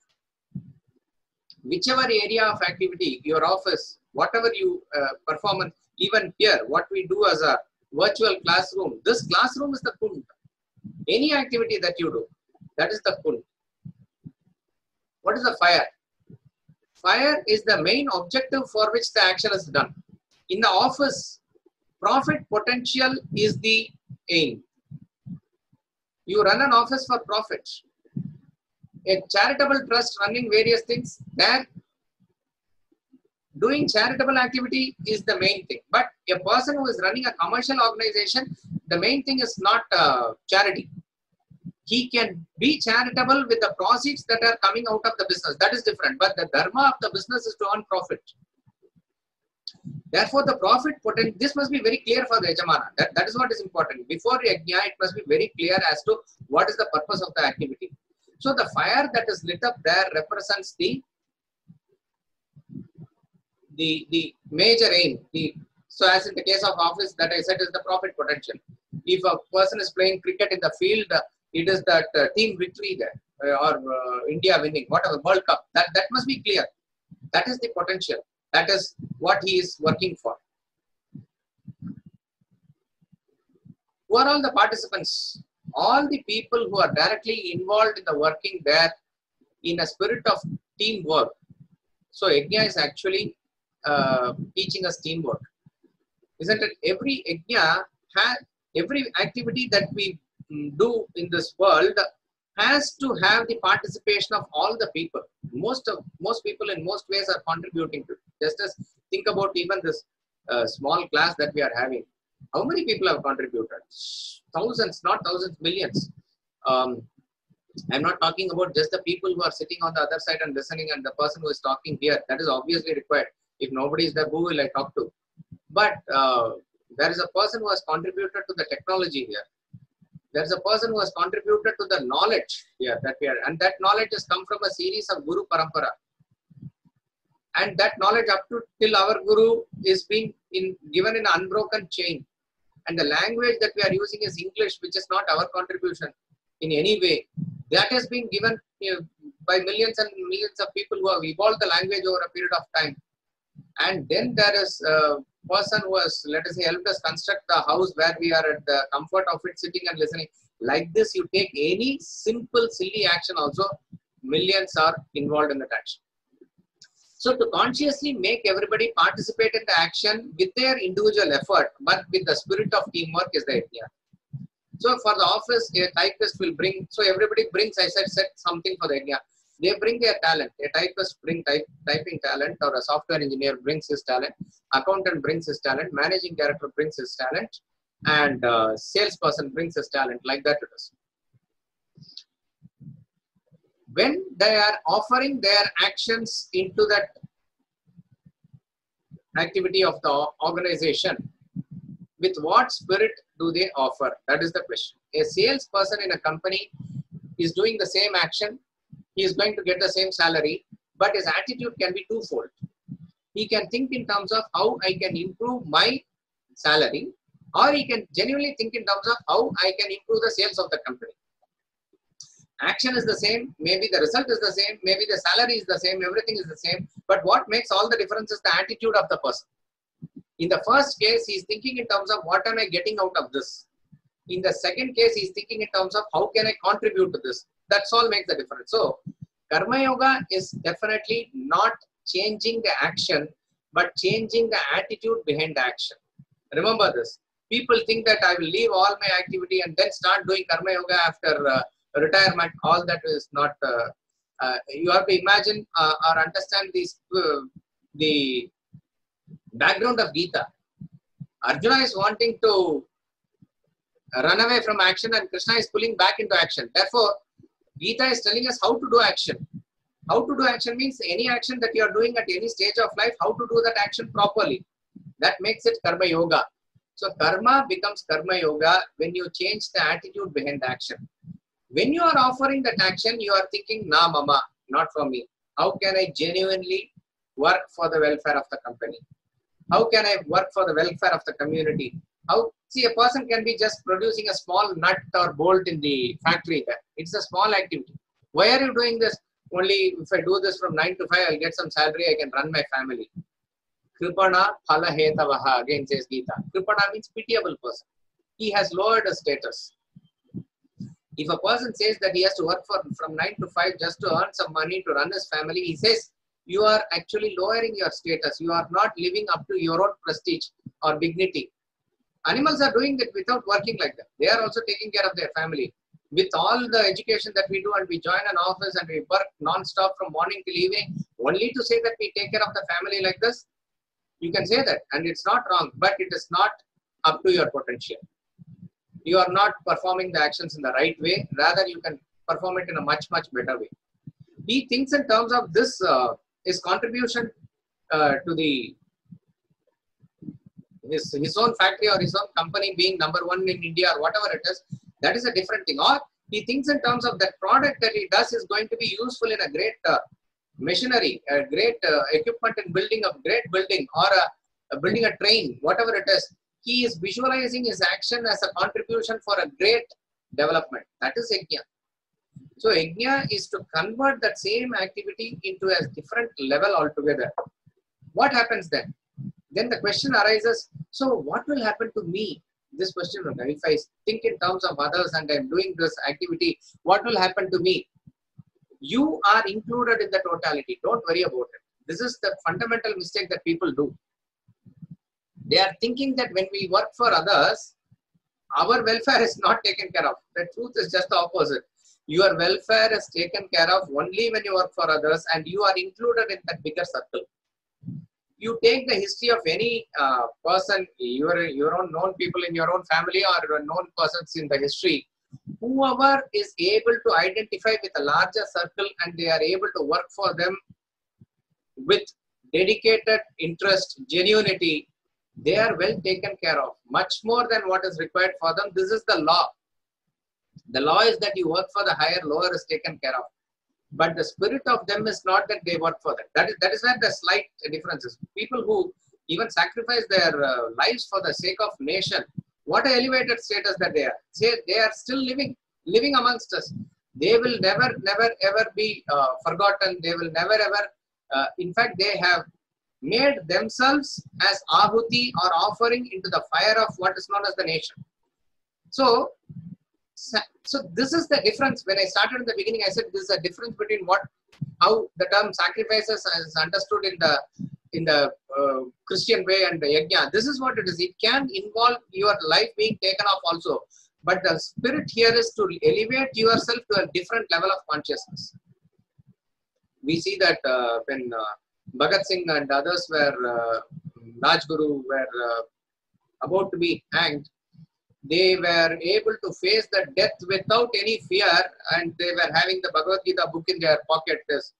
Whichever area of activity, your office, whatever you perform, even here, what we do as a virtual classroom, this classroom is the kund. Any activity that you do, that is the kund. What is the fire? Fire is the main objective for which the action is done. In the office, profit potential is the aim. You run an office for profit. A charitable trust running various things, there doing charitable activity is the main thing. But a person who is running a commercial organization, the main thing is not charity. He can be charitable with the proceeds that are coming out of the business. That is different. But the dharma of the business is to earn profit. Therefore, the profit potential, this must be very clear for the Yajamana. That is what is important. Before Yajna, it must be very clear as to what is the purpose of the activity. So, the fire that is lit up there represents the major aim. So, as in the case of office that I said is the profit potential. If a person is playing cricket in the field, it is that team victory there or India winning, whatever, World Cup. That must be clear. That is the potential. That is what he is working for. Who are all the participants? All the people who are directly involved in the working there in a spirit of teamwork. So Yajna is actually teaching us teamwork. Isn't it? Every Yajna, every activity that we do in this world has to have the participation of all the people. Most people in most ways are contributing to it. Just as think about even this small class that we are having. How many people have contributed? Thousands, not thousands, millions. I'm not talking about just the people who are sitting on the other side and listening and the person who is talking here. That is obviously required. If nobody is there, who will I talk to? But there is a person who has contributed to the technology here. There is a person who has contributed to the knowledge here that we are, and that knowledge has come from a series of Guru Parampara. And that knowledge up to till our Guru is being given in an unbroken chain. And the language that we are using is English, which is not our contribution in any way. That has been given by millions and millions of people who have evolved the language over a period of time. And then there is a person who has, let us say, helped us construct the house where we are at the comfort of it, sitting and listening. Like this, you take any simple, silly action also, millions are involved in that action. So to consciously make everybody participate in the action with their individual effort, but with the spirit of teamwork is the Yajna. So for the office, a typist will bring, so everybody brings, I said something for the Yajna. They bring their talent. A typist brings typing talent, or a software engineer brings his talent. Accountant brings his talent. Managing director brings his talent. And salesperson brings his talent. Like that it is. When they are offering their actions into that activity of the organization, with what spirit do they offer? That is the question. A salesperson in a company is doing the same action. He is going to get the same salary, but his attitude can be twofold. He can think in terms of how I can improve my salary, or he can genuinely think in terms of how I can improve the sales of the company. Action is the same, maybe the result is the same, maybe the salary is the same, everything is the same, but what makes all the difference is the attitude of the person. In the first case, he is thinking in terms of what am I getting out of this. In the second case, he is thinking in terms of how can I contribute to this. That's all makes the difference. So, Karma Yoga is definitely not changing the action, but changing the attitude behind the action. Remember this. People think that I will leave all my activity and then start doing Karma Yoga after retirement. All that is not, you have to imagine or understand this, the background of Gita. Arjuna is wanting to run away from action and Krishna is pulling back into action. Therefore, Gita is telling us how to do action. How to do action means any action that you are doing at any stage of life, how to do that action properly. That makes it Karma Yoga. So, Karma becomes Karma Yoga when you change the attitude behind the action. When you are offering that action, you are thinking, na mama, not for me. How can I genuinely work for the welfare of the company? How can I work for the welfare of the community? How, see, a person can be just producing a small nut or bolt in the factory there. It's a small activity. Why are you doing this? Only if I do this from 9 to 5, I'll get some salary, I can run my family. Kripana phala hetavaha, again says Gita. Kripana means pitiable person. He has lowered his status. If a person says that he has to work from 9 to 5 just to earn some money to run his family, he says, you are actually lowering your status. You are not living up to your own prestige or dignity. Animals are doing that without working like that. They are also taking care of their family. With all the education that we do, and we join an office and we work non-stop from morning till evening, only to say that we take care of the family like this, you can say that, and it's not wrong, but it is not up to your potential. You are not performing the actions in the right way. Rather, you can perform it in a much, much better way. He thinks in terms of this, his contribution to the his own factory or his own company being number one in India or whatever it is, that is a different thing. Or he thinks in terms of that product that he does is going to be useful in a great machinery, a great equipment in building a great building, or building a train, whatever it is. He is visualizing his action as a contribution for a great development. That is Yajna. So Yajna is to convert that same activity into a different level altogether. What happens then? Then the question arises, so what will happen to me? This question, if I think in terms of others and I'm doing this activity, what will happen to me? You are included in the totality. Don't worry about it. This is the fundamental mistake that people do. They are thinking that when we work for others, our welfare is not taken care of. The truth is just the opposite. Your welfare is taken care of only when you work for others, and you are included in that bigger circle. You take the history of any person, your own known people in your own family or known persons in the history, whoever is able to identify with a larger circle and they are able to work for them with dedicated interest, genuinity, they are well taken care of, much more than what is required for them. This is the law. The law is that you work for the higher, lower is taken care of. But the spirit of them is not that they work for that. That is where the slight difference is. People who even sacrifice their lives for the sake of nation, what an elevated status that they are. They are still living amongst us. They will never ever be forgotten. They will never ever, in fact, they have made themselves as ahuti or offering into the fire of what is known as the nation. So this is the difference. When I started in the beginning, I said this is a difference between how the term sacrifices is understood in the Christian way and the Yajna. This is what it is. It can involve your life being taken off also. But the spirit here is to elevate yourself to a different level of consciousness. We see that when Bhagat Singh and others were, Rajguru were about to be hanged, they were able to face the death without any fear, and they were having the Bhagavad Gita book in their pocket, is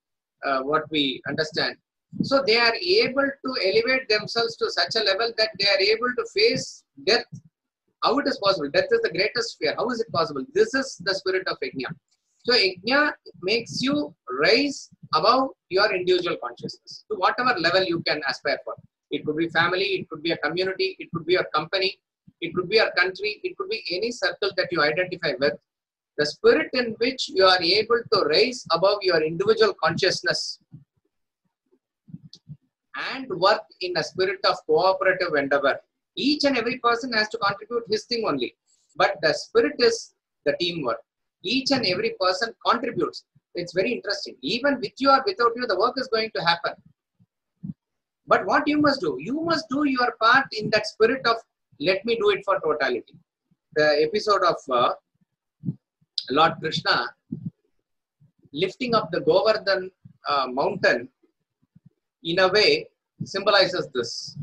what we understand. So they are able to elevate themselves to such a level that they are able to face death. How it is possible? Death is the greatest fear. How is it possible? This is the spirit of Yajna. So Yajna makes you rise above your individual consciousness to whatever level you can aspire for. It could be family, it could be a community, it could be your company, it could be your country, it could be any circle that you identify with. The spirit in which you are able to rise above your individual consciousness and work in a spirit of cooperative endeavour. Each and every person has to contribute his thing only, but the spirit is the teamwork. Each and every person contributes. It's very interesting. Even with you or without you, the work is going to happen. But what you must do your part in that spirit of let me do it for totality. The episode of Lord Krishna lifting up the Govardhan mountain in a way symbolizes this.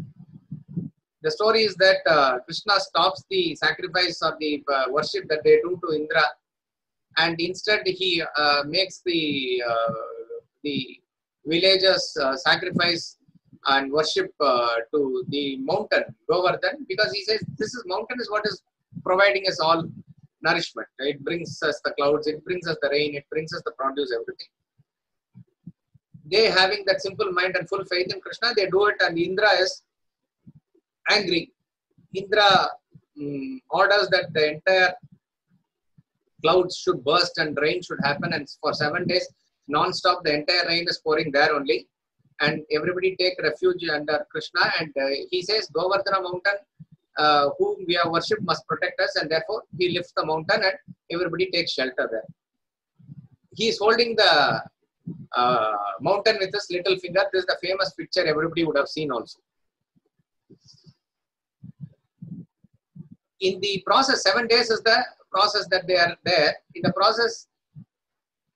The story is that Krishna stops the sacrifice or the worship that they do to Indra, and instead he makes the villagers sacrifice and worship to the mountain Govardhan, because he says this mountain is what is providing us all nourishment. It brings us the clouds, it brings us the rain, it brings us the produce, everything. They having that simple mind and full faith in Krishna, they do it, and Indra is angry. Indra orders that the entire clouds should burst and rain should happen, and for 7 days non-stop the entire rain is pouring there only, and everybody take refuge under Krishna, and he says Govardhana mountain whom we have worshipped must protect us, and therefore he lifts the mountain and everybody takes shelter there. He is holding the mountain with his little finger. This is the famous picture everybody would have seen also. In the process, 7 days is the process that they are there. In the process,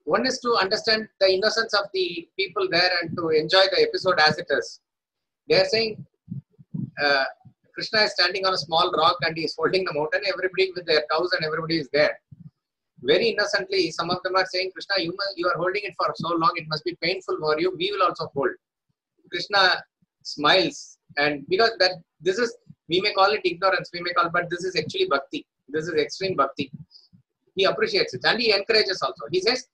one is to understand the innocence of the people there and to enjoy the episode as it is. They are saying Krishna is standing on a small rock and he is holding the mountain. Everybody with their cows and everybody is there. Very innocently, some of them are saying, Krishna, you are holding it for so long, it must be painful for you. We will also hold. Krishna smiles, and because that this is, we may call it ignorance, we may call, but this is actually bhakti. This is extreme bhakti. He appreciates it and he encourages also. He says,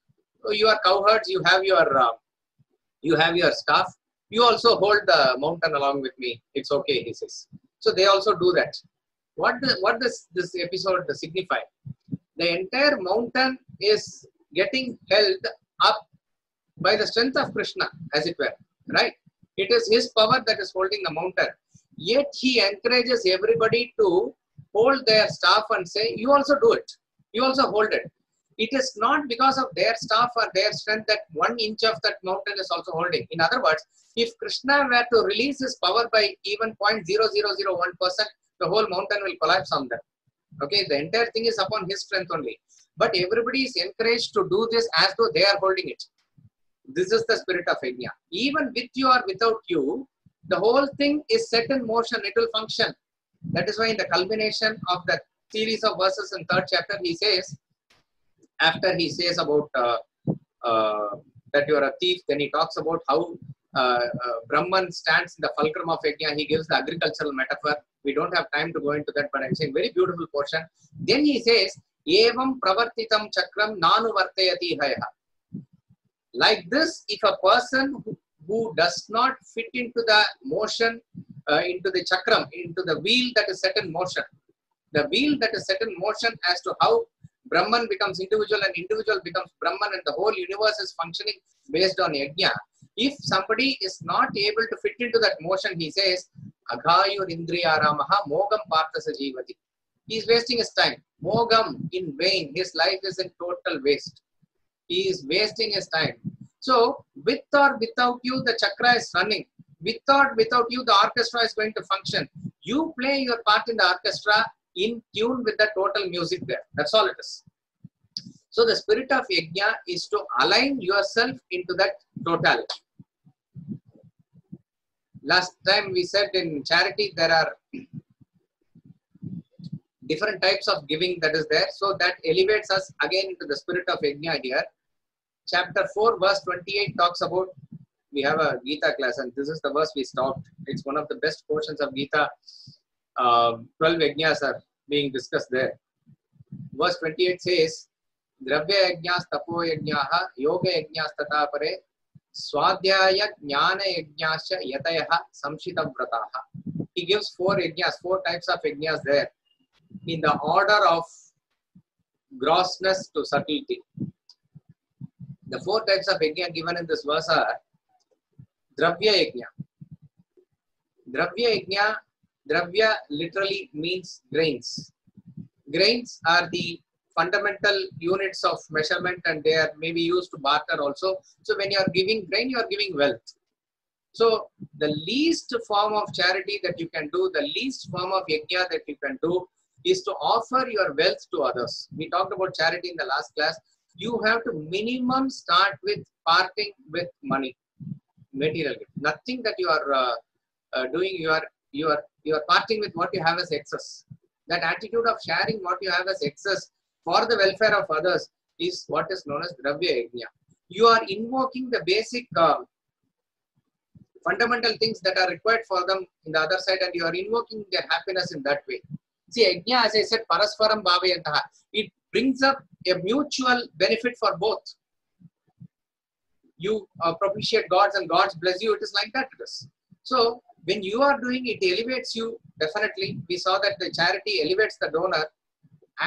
oh, you are cowherds, you have your staff. You also hold the mountain along with me. It's okay, he says. So they also do that. What does this episode signify? The entire mountain is getting held up by the strength of Krishna, as it were, right? It is his power that is holding the mountain. Yet he encourages everybody to hold their staff and say, you also do it. You also hold it. It is not because of their staff or their strength that 1 inch of that mountain is also holding. In other words, if Krishna were to release his power by even 0.0001%, the whole mountain will collapse on them. Okay, the entire thing is upon his strength only. But everybody is encouraged to do this as though they are holding it. This is the spirit of Yajna. Even with you or without you, the whole thing is set in motion. It will function. That is why in the culmination of that series of verses in 3rd chapter, he says, after he says about that you are a thief, then he talks about how Brahman stands in the fulcrum of Yajna. He gives the agricultural metaphor. We don't have time to go into that, but I'm saying very beautiful portion. Then he says, Evam pravartitam chakram nanu vartayati haya. Like this, if a person who does not fit into the motion, into the chakram, into the wheel that is set in motion, the wheel that is set in motion as to how Brahman becomes individual and individual becomes Brahman and the whole universe is functioning based on Yajna. If somebody is not able to fit into that motion, he says, Aghayur Indriyaramaha Mogam Partasa Jivati. He is wasting his time. Mogam, in vain. His life is in total waste. He is wasting his time. So, with or without you, the chakra is running. With or without you, the orchestra is going to function. You play your part in the orchestra in tune with the total music there. That's all it is. So, the spirit of Yajna is to align yourself into that totality. Last time we said in charity, there are different types of giving that is there. So that elevates us again into the spirit of Yajna here. Chapter 4 verse 28 talks about, we have a Gita class and this is the verse we stopped. It's one of the best portions of Gita. 12 Yajnas are being discussed there. Verse 28 says, Dravya Yajnas Tapo Yajnaha Yoga Yajnas Tatapare Swadhyaya Jnana Yajnasya Yatayaha Samshita Vrataha. He gives 4 yajnas, 4 types of yajnas there in the order of grossness to subtlety. The 4 types of yajna given in this verse are Dravya Yajna. Dravya Yajna, Dravya literally means grains. Grains are the fundamental units of measurement and they are maybe used to barter also. So when you are giving grain, you are giving wealth. So the least form of charity that you can do, the least form of yajna that you can do is to offer your wealth to others. We talked about charity in the last class. You have to minimum start with parting with money, material gift. Nothing that you are doing, you are parting with what you have as excess. That attitude of sharing what you have as excess for the welfare of others is what is known as Dravya Yajna. You are invoking the basic fundamental things that are required for them in the other side and you are invoking their happiness in that way. See, Yajna, as I said, Parasparam Bhavayantaha. It brings up a mutual benefit for both. You propitiate gods and gods bless you. It is like that it is. So when you are doing it, elevates you definitely. We saw that the charity elevates the donor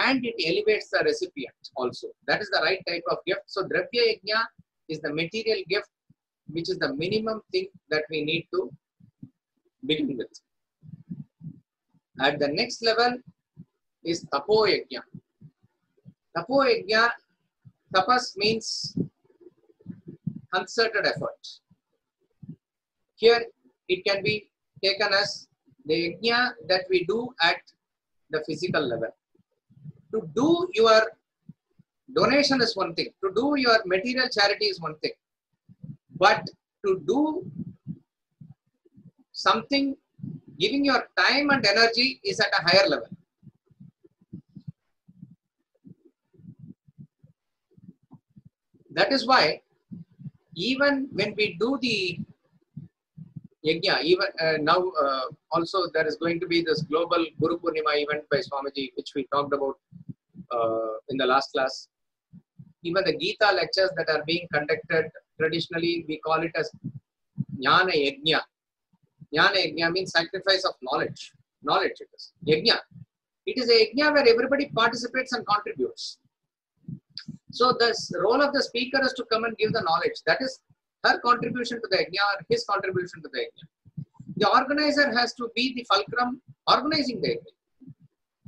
and it elevates the recipient also. That is the right type of gift. So Dravya Yajna is the material gift, which is the minimum thing that we need to begin with. At the next level is Tapo Yajna. Tapo Yajna, tapas means concerted effort. Here it can be taken as the yajna that we do at the physical level. To do your donation is one thing, to do your material charity is one thing, but to do something, giving your time and energy is at a higher level. That is why even when we do the yajna, even now also there is going to be this global Guru Poornima event by Swamiji, which we talked about in the last class. Even the Gita lectures that are being conducted, traditionally we call it as Jnana Yajna. Jnana Yajna means sacrifice of knowledge. Knowledge it is. Yajna. It is a yajna where everybody participates and contributes. So the role of the speaker is to come and give the knowledge. That is her contribution to the yajna or his contribution to the yajna. The organizer has to be the fulcrum organizing the yajna.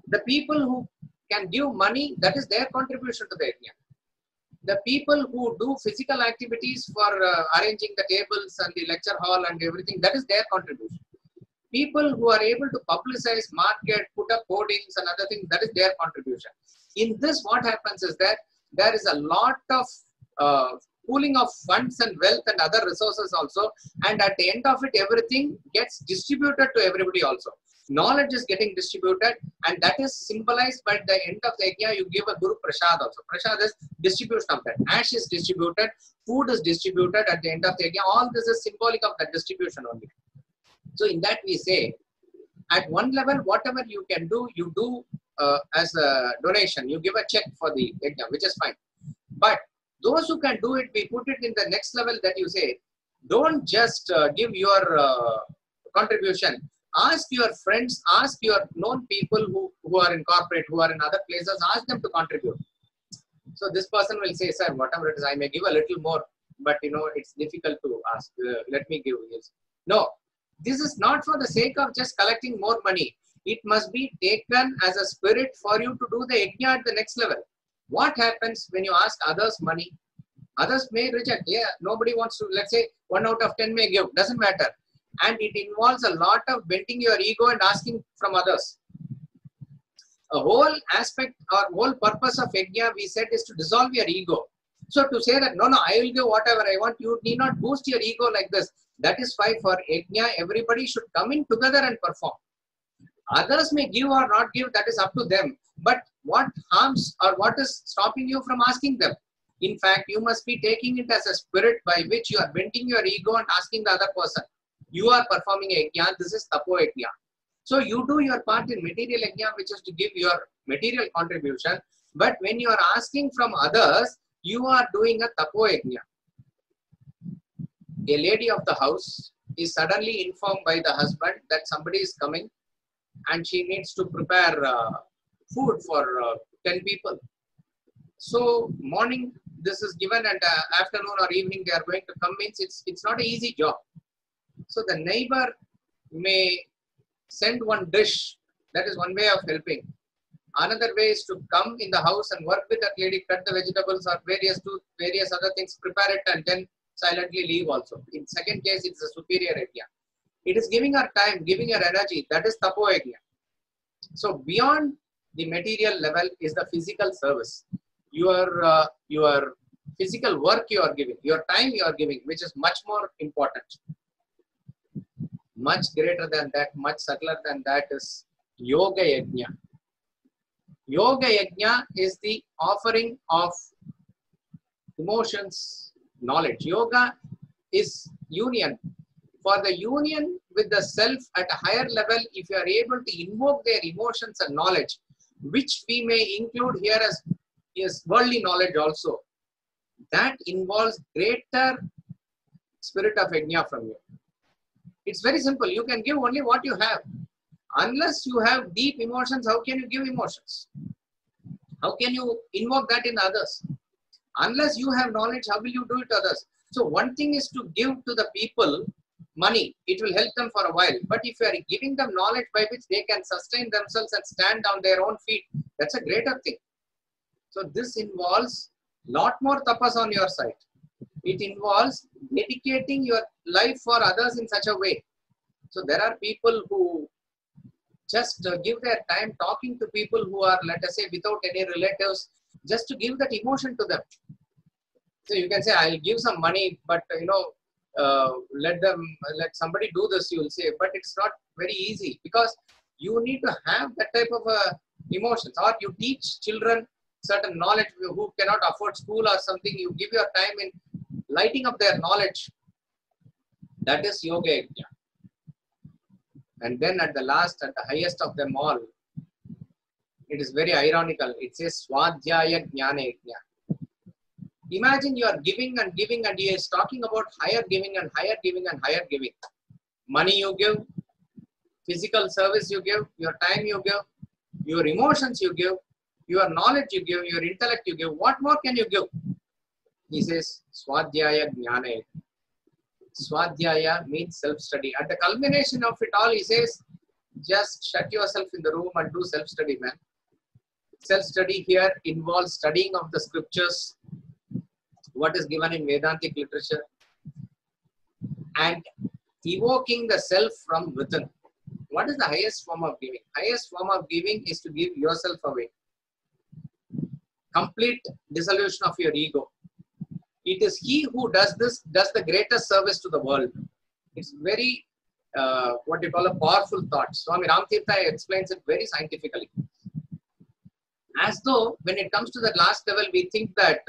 The people who can give money, that is their contribution to the yajna. The people who do physical activities for arranging the tables and the lecture hall and everything, that is their contribution. People who are able to publicize, market, put up hoardings and other things, that is their contribution. In this, what happens is that there is a lot of pooling of funds and wealth and other resources also, and at the end of it, everything gets distributed to everybody also. Knowledge is getting distributed, and that is symbolized by the end of the yajna. You give a Guru Prasad also. Prasad is distribution of that. Ash is distributed, food is distributed at the end of the yajna. All this is symbolic of that distribution only. So in that we say, at one level, whatever you can do, you do as a donation. You give a check for the yajna, which is fine. But those who can do it, we put it in the next level that you say, don't just give your contribution. Ask your friends, ask your known people who are in corporate, who are in other places, ask them to contribute. So this person will say, sir, whatever it is, I may give a little more, but you know, it's difficult to ask. Let me give this. No, this is not for the sake of just collecting more money. It must be taken as a spirit for you to do the yajna at the next level. What happens when you ask others money? Others may reject. Yeah, nobody wants to, let's say 1 out of 10 may give, doesn't matter. And it involves a lot of bending your ego and asking from others. A whole aspect or whole purpose of yajna, we said, is to dissolve your ego. So to say that, no, I will give whatever I want, you need not boost your ego like this. That is why for yajna, everybody should come in together and perform. Others may give or not give, that is up to them. But what harms or what is stopping you from asking them? In fact, you must be taking it as a spirit by which you are bending your ego and asking the other person. You are performing a yajna, this is Tapo Yajna. So you do your part in material yajna, which is to give your material contribution. But when you are asking from others, you are doing a Tapo Yajna. A lady of the house is suddenly informed by the husband that somebody is coming and she needs to prepare food for 10 people. So morning this is given and afternoon or evening they are going to come, means it's not an easy job. So the neighbor may send one dish, that is one way of helping. Another way is to come in the house and work with that lady, cut the vegetables or various other things, prepare it and then silently leave also. In second case, it's a superior yajna. It is giving her time, giving her energy, that is Tapo Yajna. So beyond the material level is the physical service. Your physical work you are giving, your time you are giving, which is much more important. Much greater than that, much subtler than that is Yoga Yajna. Yoga Yajna is the offering of emotions, knowledge. Yoga is union. For the union with the self at a higher level, if you are able to invoke their emotions and knowledge, which we may include here as yes, worldly knowledge also, that involves greater spirit of yajna from you. It's very simple. You can give only what you have. Unless you have deep emotions, how can you give emotions? How can you invoke that in others? Unless you have knowledge, how will you do it to others? So one thing is to give to the people money. It will help them for a while. But if you are giving them knowledge by which they can sustain themselves and stand on their own feet, that's a greater thing. So this involves lot more tapas on your side. It involves dedicating your life for others in such a way. So there are people who just give their time talking to people who are, let us say, without any relatives, just to give that emotion to them. So you can say, I'll give some money, but let somebody do this, you will say, but it's not very easy, because you need to have that type of emotions. Or you teach children certain knowledge who cannot afford school or something, you give your time in lighting up their knowledge. That is yoga yajna. And then at the last, at the highest of them all, it is very ironical. It says Swadhyaya Jnana Yajna. Imagine you are giving and giving, and he is talking about higher giving and higher giving and higher giving. Money you give, physical service you give, your time you give, your emotions you give, your knowledge you give, your intellect you give. What more can you give? He says Swadhyaya Jnana Yajna. Swadhyaya means self-study. At the culmination of it all, he says, just shut yourself in the room and do self-study, man. Self-study here involves studying of the scriptures, what is given in Vedantic literature, and evoking the self from within. What is the highest form of giving? Highest form of giving is to give yourself away. Complete dissolution of your ego. It is he who does this, does the greatest service to the world. It's very, what you call a powerful thought. Swami Ramtirtha explains it very scientifically. As though when it comes to the last level, we think that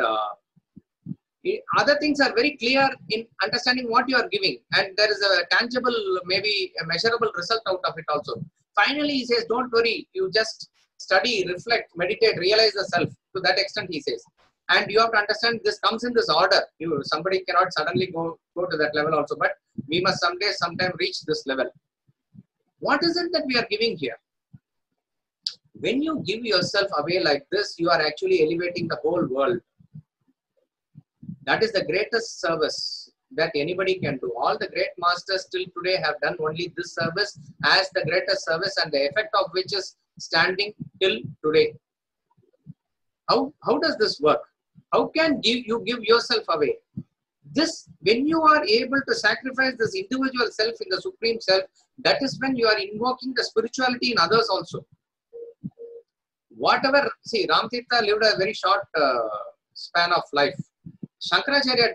other things are very clear in understanding what you are giving. And there is a tangible, maybe a measurable result out of it also. Finally, he says, don't worry, you just study, reflect, meditate, realize the self. To that extent, he says. And you have to understand this comes in this order. Somebody cannot suddenly go to that level also, but we must sometime reach this level. What is it that we are giving here? When you give yourself away like this, you are actually elevating the whole world. That is the greatest service that anybody can do. All the great masters till today have done only this service as the greatest service, and the effect of which is standing till today. How does this work? How can you give yourself away? This, when you are able to sacrifice this individual self in the Supreme Self, that is when you are invoking the spirituality in others also. Whatever, see, Ramtirtha lived a very short span of life. Shankaracharya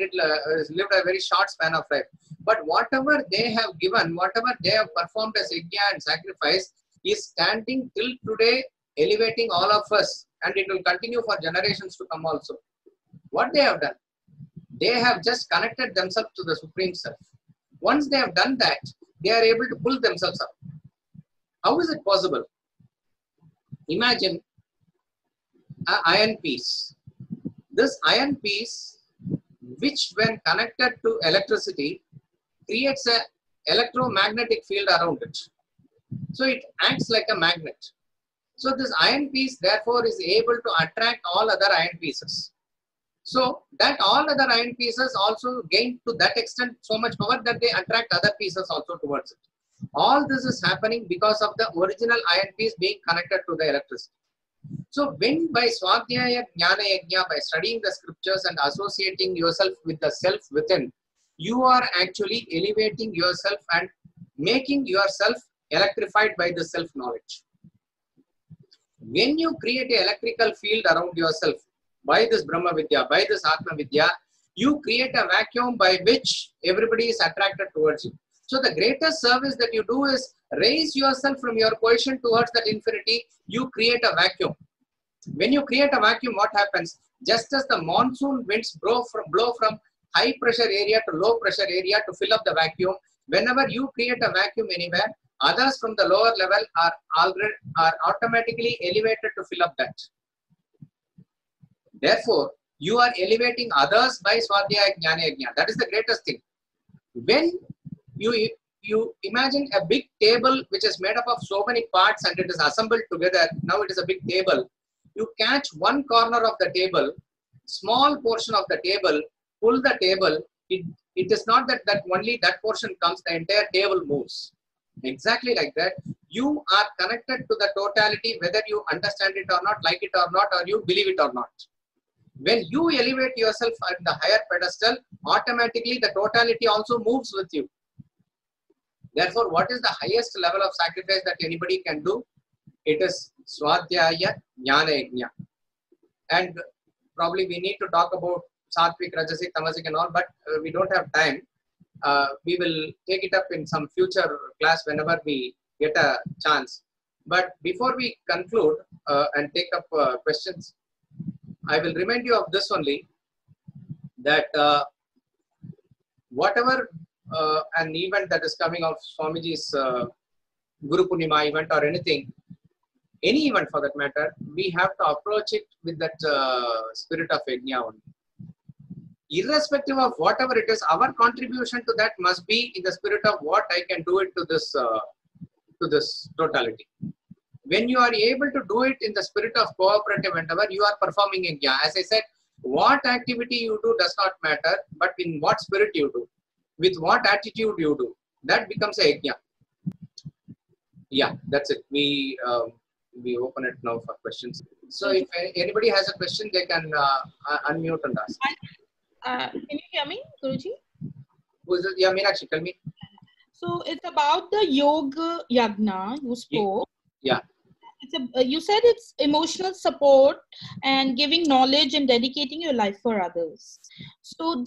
lived a very short span of life. But whatever they have given, whatever they have performed as yajna and sacrifice is standing till today, elevating all of us. And it will continue for generations to come also. What they have done? They have just connected themselves to the Supreme Self. Once they have done that, they are able to pull themselves up. How is it possible? Imagine an iron piece. This iron piece, which when connected to electricity, creates an electromagnetic field around it. So it acts like a magnet. So this iron piece therefore is able to attract all other iron pieces. So that all other iron pieces also gain to that extent so much power that they attract other pieces also towards it. All this is happening because of the original iron piece being connected to the electricity. So when by Swadhyaya Jnana Yajna, by studying the scriptures and associating yourself with the self within, you are actually elevating yourself and making yourself electrified by the self-knowledge. When you create an electrical field around yourself by this Brahma Vidya, by this Atma Vidya, you create a vacuum by which everybody is attracted towards you. So the greatest service that you do is raise yourself from your position towards that infinity. You create a vacuum. When you create a vacuum, what happens? Just as the monsoon winds blow from high pressure area to low pressure area to fill up the vacuum, whenever you create a vacuum anywhere, others from the lower level are automatically elevated to fill up that. Therefore, you are elevating others by Swadhyaya Jnana Yajna. That is the greatest thing. When you imagine a big table which is made up of so many parts and it is assembled together, now it is a big table. You catch one corner of the table, small portion of the table, pull the table, it is not that only that portion comes, the entire table moves. Exactly like that, you are connected to the totality, whether you understand it or not, like it or not, or you believe it or not. When you elevate yourself at the higher pedestal, automatically the totality also moves with you. Therefore, what is the highest level of sacrifice that anybody can do? It is Swadhyaya Jnana Yajna. And probably we need to talk about Sattvic, Rajasic, Tamasic and all, but we don't have time. We will take it up in some future class whenever we get a chance. But before we conclude and take up questions, I will remind you of this only, that whatever an event that is coming of Swamiji's Guru Purnima event or anything, any event for that matter, we have to approach it with that spirit of Yajna only. Irrespective of whatever it is, our contribution to that must be in the spirit of what I can do it to this totality. When you are able to do it in the spirit of cooperative endeavor, you are performing Yajna. As I said, what activity you do does not matter, but in what spirit you do, with what attitude you do, that becomes a Yajna. Yeah, that's it. We open it now for questions. So if anybody has a question, they can unmute and ask. Can you hear me, Guruji? Who is it? Yeah, Meenakshi, tell me. So it's about the Yoga Yajna you spoke. Yeah. You said it's emotional support and giving knowledge and dedicating your life for others. So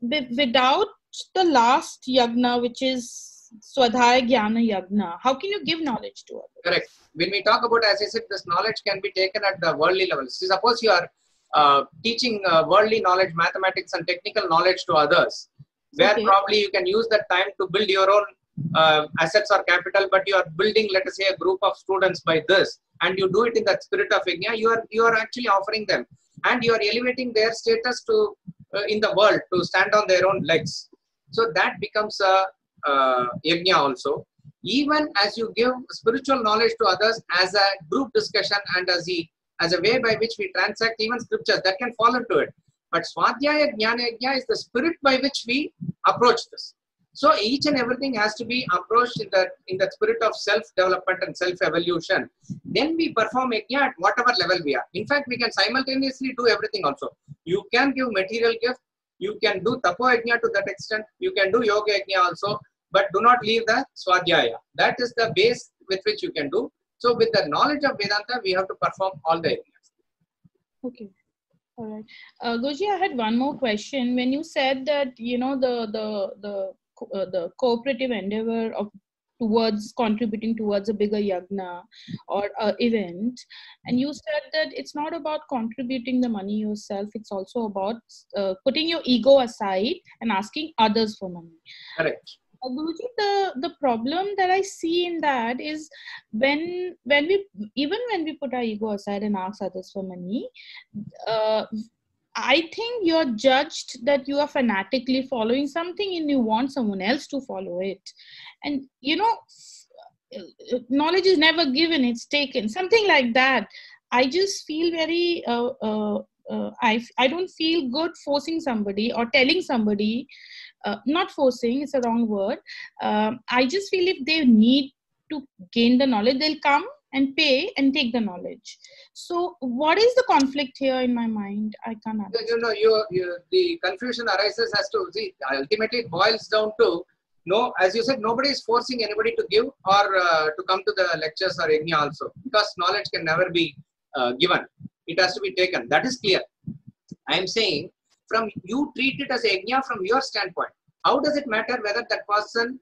without the last Yajna, which is Swadhyaya Jnana Yajna, how can you give knowledge to others? Correct. When we talk about, as I said, this knowledge can be taken at the worldly level. See, suppose you are teaching worldly knowledge, mathematics and technical knowledge to others, where probably you can use that time to build your own assets or capital, but you are building, let us say, a group of students by this, and you do it in the spirit of Yajna, you are actually offering them, and you are elevating their status to in the world to stand on their own legs. So that becomes a Yajna also. Even as you give spiritual knowledge to others as a group discussion and as a way by which we transact even scriptures, that can fall into it. But Swadhyaya Jnana Yajna is the spirit by which we approach this. So each and everything has to be approached in the spirit of self-development and self-evolution. Then we perform Yajna at whatever level we are. In fact, we can simultaneously do everything also. You can give material gift, you can do Tapo Yajna to that extent, you can do Yoga Yajna also, but do not leave the Swadhyaya. That is the base with which you can do. So with the knowledge of Vedanta, we have to perform all the Yajnas. Okay. All right. Guruji, I had one more question. When you said that, you know, the cooperative endeavor of towards contributing towards a bigger yajna or event, and you said that it's not about contributing the money yourself, it's also about putting your ego aside and asking others for money. Correct. Guruji, the problem that I see in that is when we put our ego aside and ask others for money, I think you're judged that you are fanatically following something and you want someone else to follow it. And, you know, knowledge is never given, it's taken. Something like that. I just feel very, I don't feel good forcing somebody or telling somebody, not forcing, it's a wrong word. I just feel if they need to gain the knowledge, they'll come and pay and take the knowledge. So what is the conflict here in my mind? I can't understand. The confusion arises as to, see, ultimately it boils down to, no, as you said, nobody is forcing anybody to give or to come to the lectures or Yajna also, because knowledge can never be given. It has to be taken. That is clear. I am saying, from you treat it as a Yajna from your standpoint. How does it matter whether that person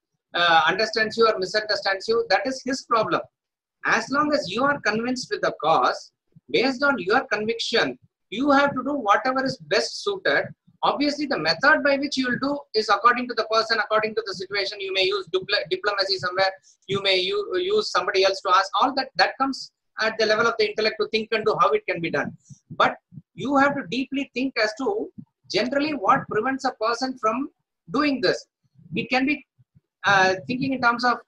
understands you or misunderstands you? That is his problem. As long as you are convinced with the cause, based on your conviction, you have to do whatever is best suited. Obviously, the method by which you will do is according to the person, according to the situation. You may use diplomacy somewhere. You may use somebody else to ask. All that comes at the level of the intellect to think and do how it can be done. But you have to deeply think as to generally what prevents a person from doing this. It can be thinking in terms of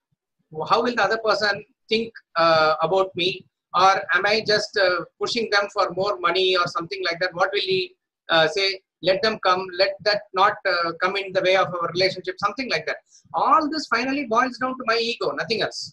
how will the other person think about me, or am I just pushing them for more money or something like that? What will he say? Let them come, let that not come in the way of our relationship, something like that. All this finally boils down to my ego, nothing else.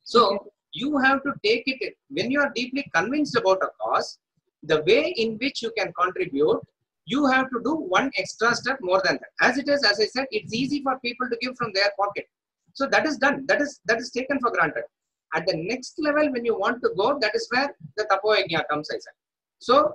So you have to take it in. When you are deeply convinced about a cause, the way in which you can contribute, you have to do one extra step more than that. As it is, as I said, it's easy for people to give from their pocket. So that is done. That is taken for granted. At the next level, when you want to go, that is where the Tapo Yajna comes, I said. So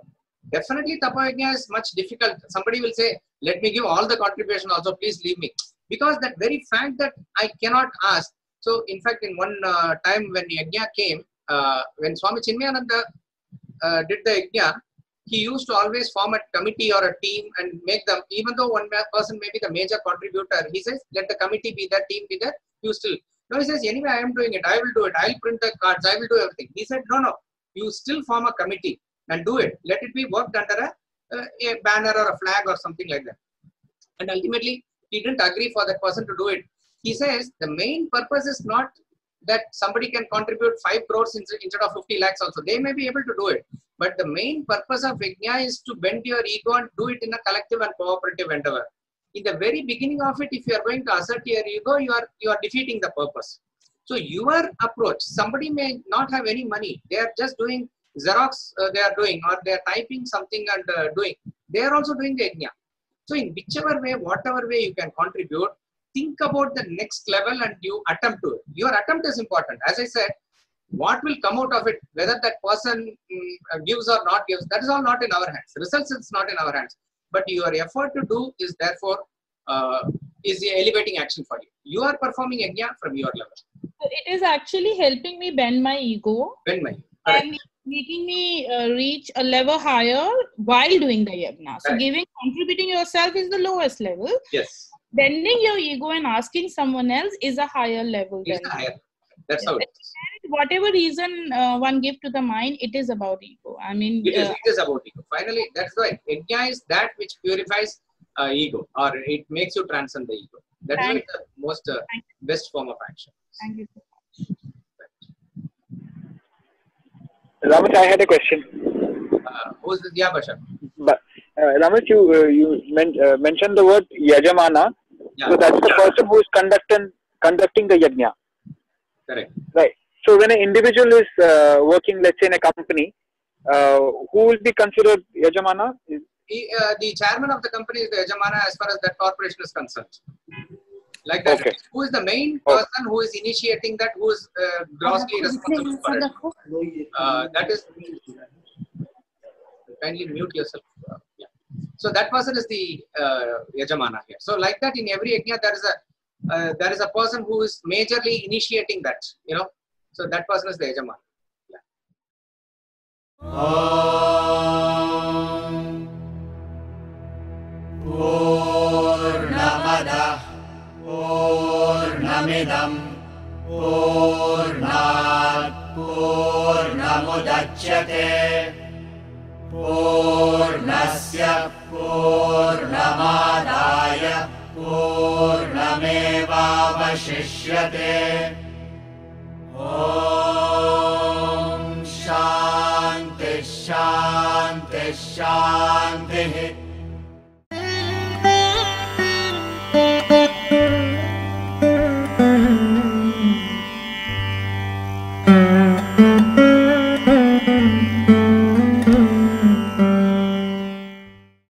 definitely Tapo Yajna is much difficult. Somebody will say, let me give all the contribution also, please leave me. Because that very fact that I cannot ask. So in fact, in one time when Yajna came, when Swami Chinmayananda did the Yajna, he used to always form a committee or a team and make them, even though one person may be the major contributor, he says, let the committee be there, team be there, you still. No, he says, anyway, I am doing it, I will do it, I will print the cards, I will do everything. He said, no, you still form a committee and do it. Let it be worked under a banner or a flag or something like that. And ultimately, he didn't agree for that person to do it. He says, the main purpose is not that somebody can contribute 5 crores instead of 50 lakhs also. They may be able to do it. But the main purpose of Yajna is to bend your ego and do it in a collective and cooperative endeavor. In the very beginning of it, if you are going to assert your ego, you are defeating the purpose. So your approach, somebody may not have any money. They are just doing Xerox, they are doing, or they are typing something and doing. They are also doing the Yajna. So in whichever way, whatever way you can contribute, think about the next level and you attempt to it. Your attempt is important. As I said, what will come out of it, whether that person gives or not gives, that is all not in our hands. Results is not in our hands. But your effort to do is therefore is the elevating action for you. You are performing Yajna from your level. So it is actually helping me bend my ego. Bend my ego. And making me reach a level higher while doing the Yajna. So contributing yourself is the lowest level. Yes. Bending your ego and asking someone else is a higher level. It's higher. That's how it is. Whatever reason one give to the mind, it is about ego. I mean, it is about ego. Finally, that's why Yajna is that which purifies ego, or it makes you transcend the ego. That is the most best form of action. Thank you so much. Ramesh, I had a question. Who's the Bashar? But Ramesh, you mentioned the word Yajamana. Yeah. So that's the person who is conducting the Yajna. Correct. Right. So when an individual is working, let's say in a company, who will be considered Yajamana? The chairman of the company is the Yajamana as far as that corporation is concerned. Like that. Okay. Who is the main person who is initiating that, who is grossly responsible for it? That is, kindly mute yourself. Yeah. So that person is the Yajamana here. So like that, in every Yajna, there is a person who is majorly initiating that, So that person is the Yajamana. Poornam Adah Poornamidam Poornat Poornamudachyate Poornasya Poornamadaya Poornamevavashishyate. Om Shanti Shanti Shanti.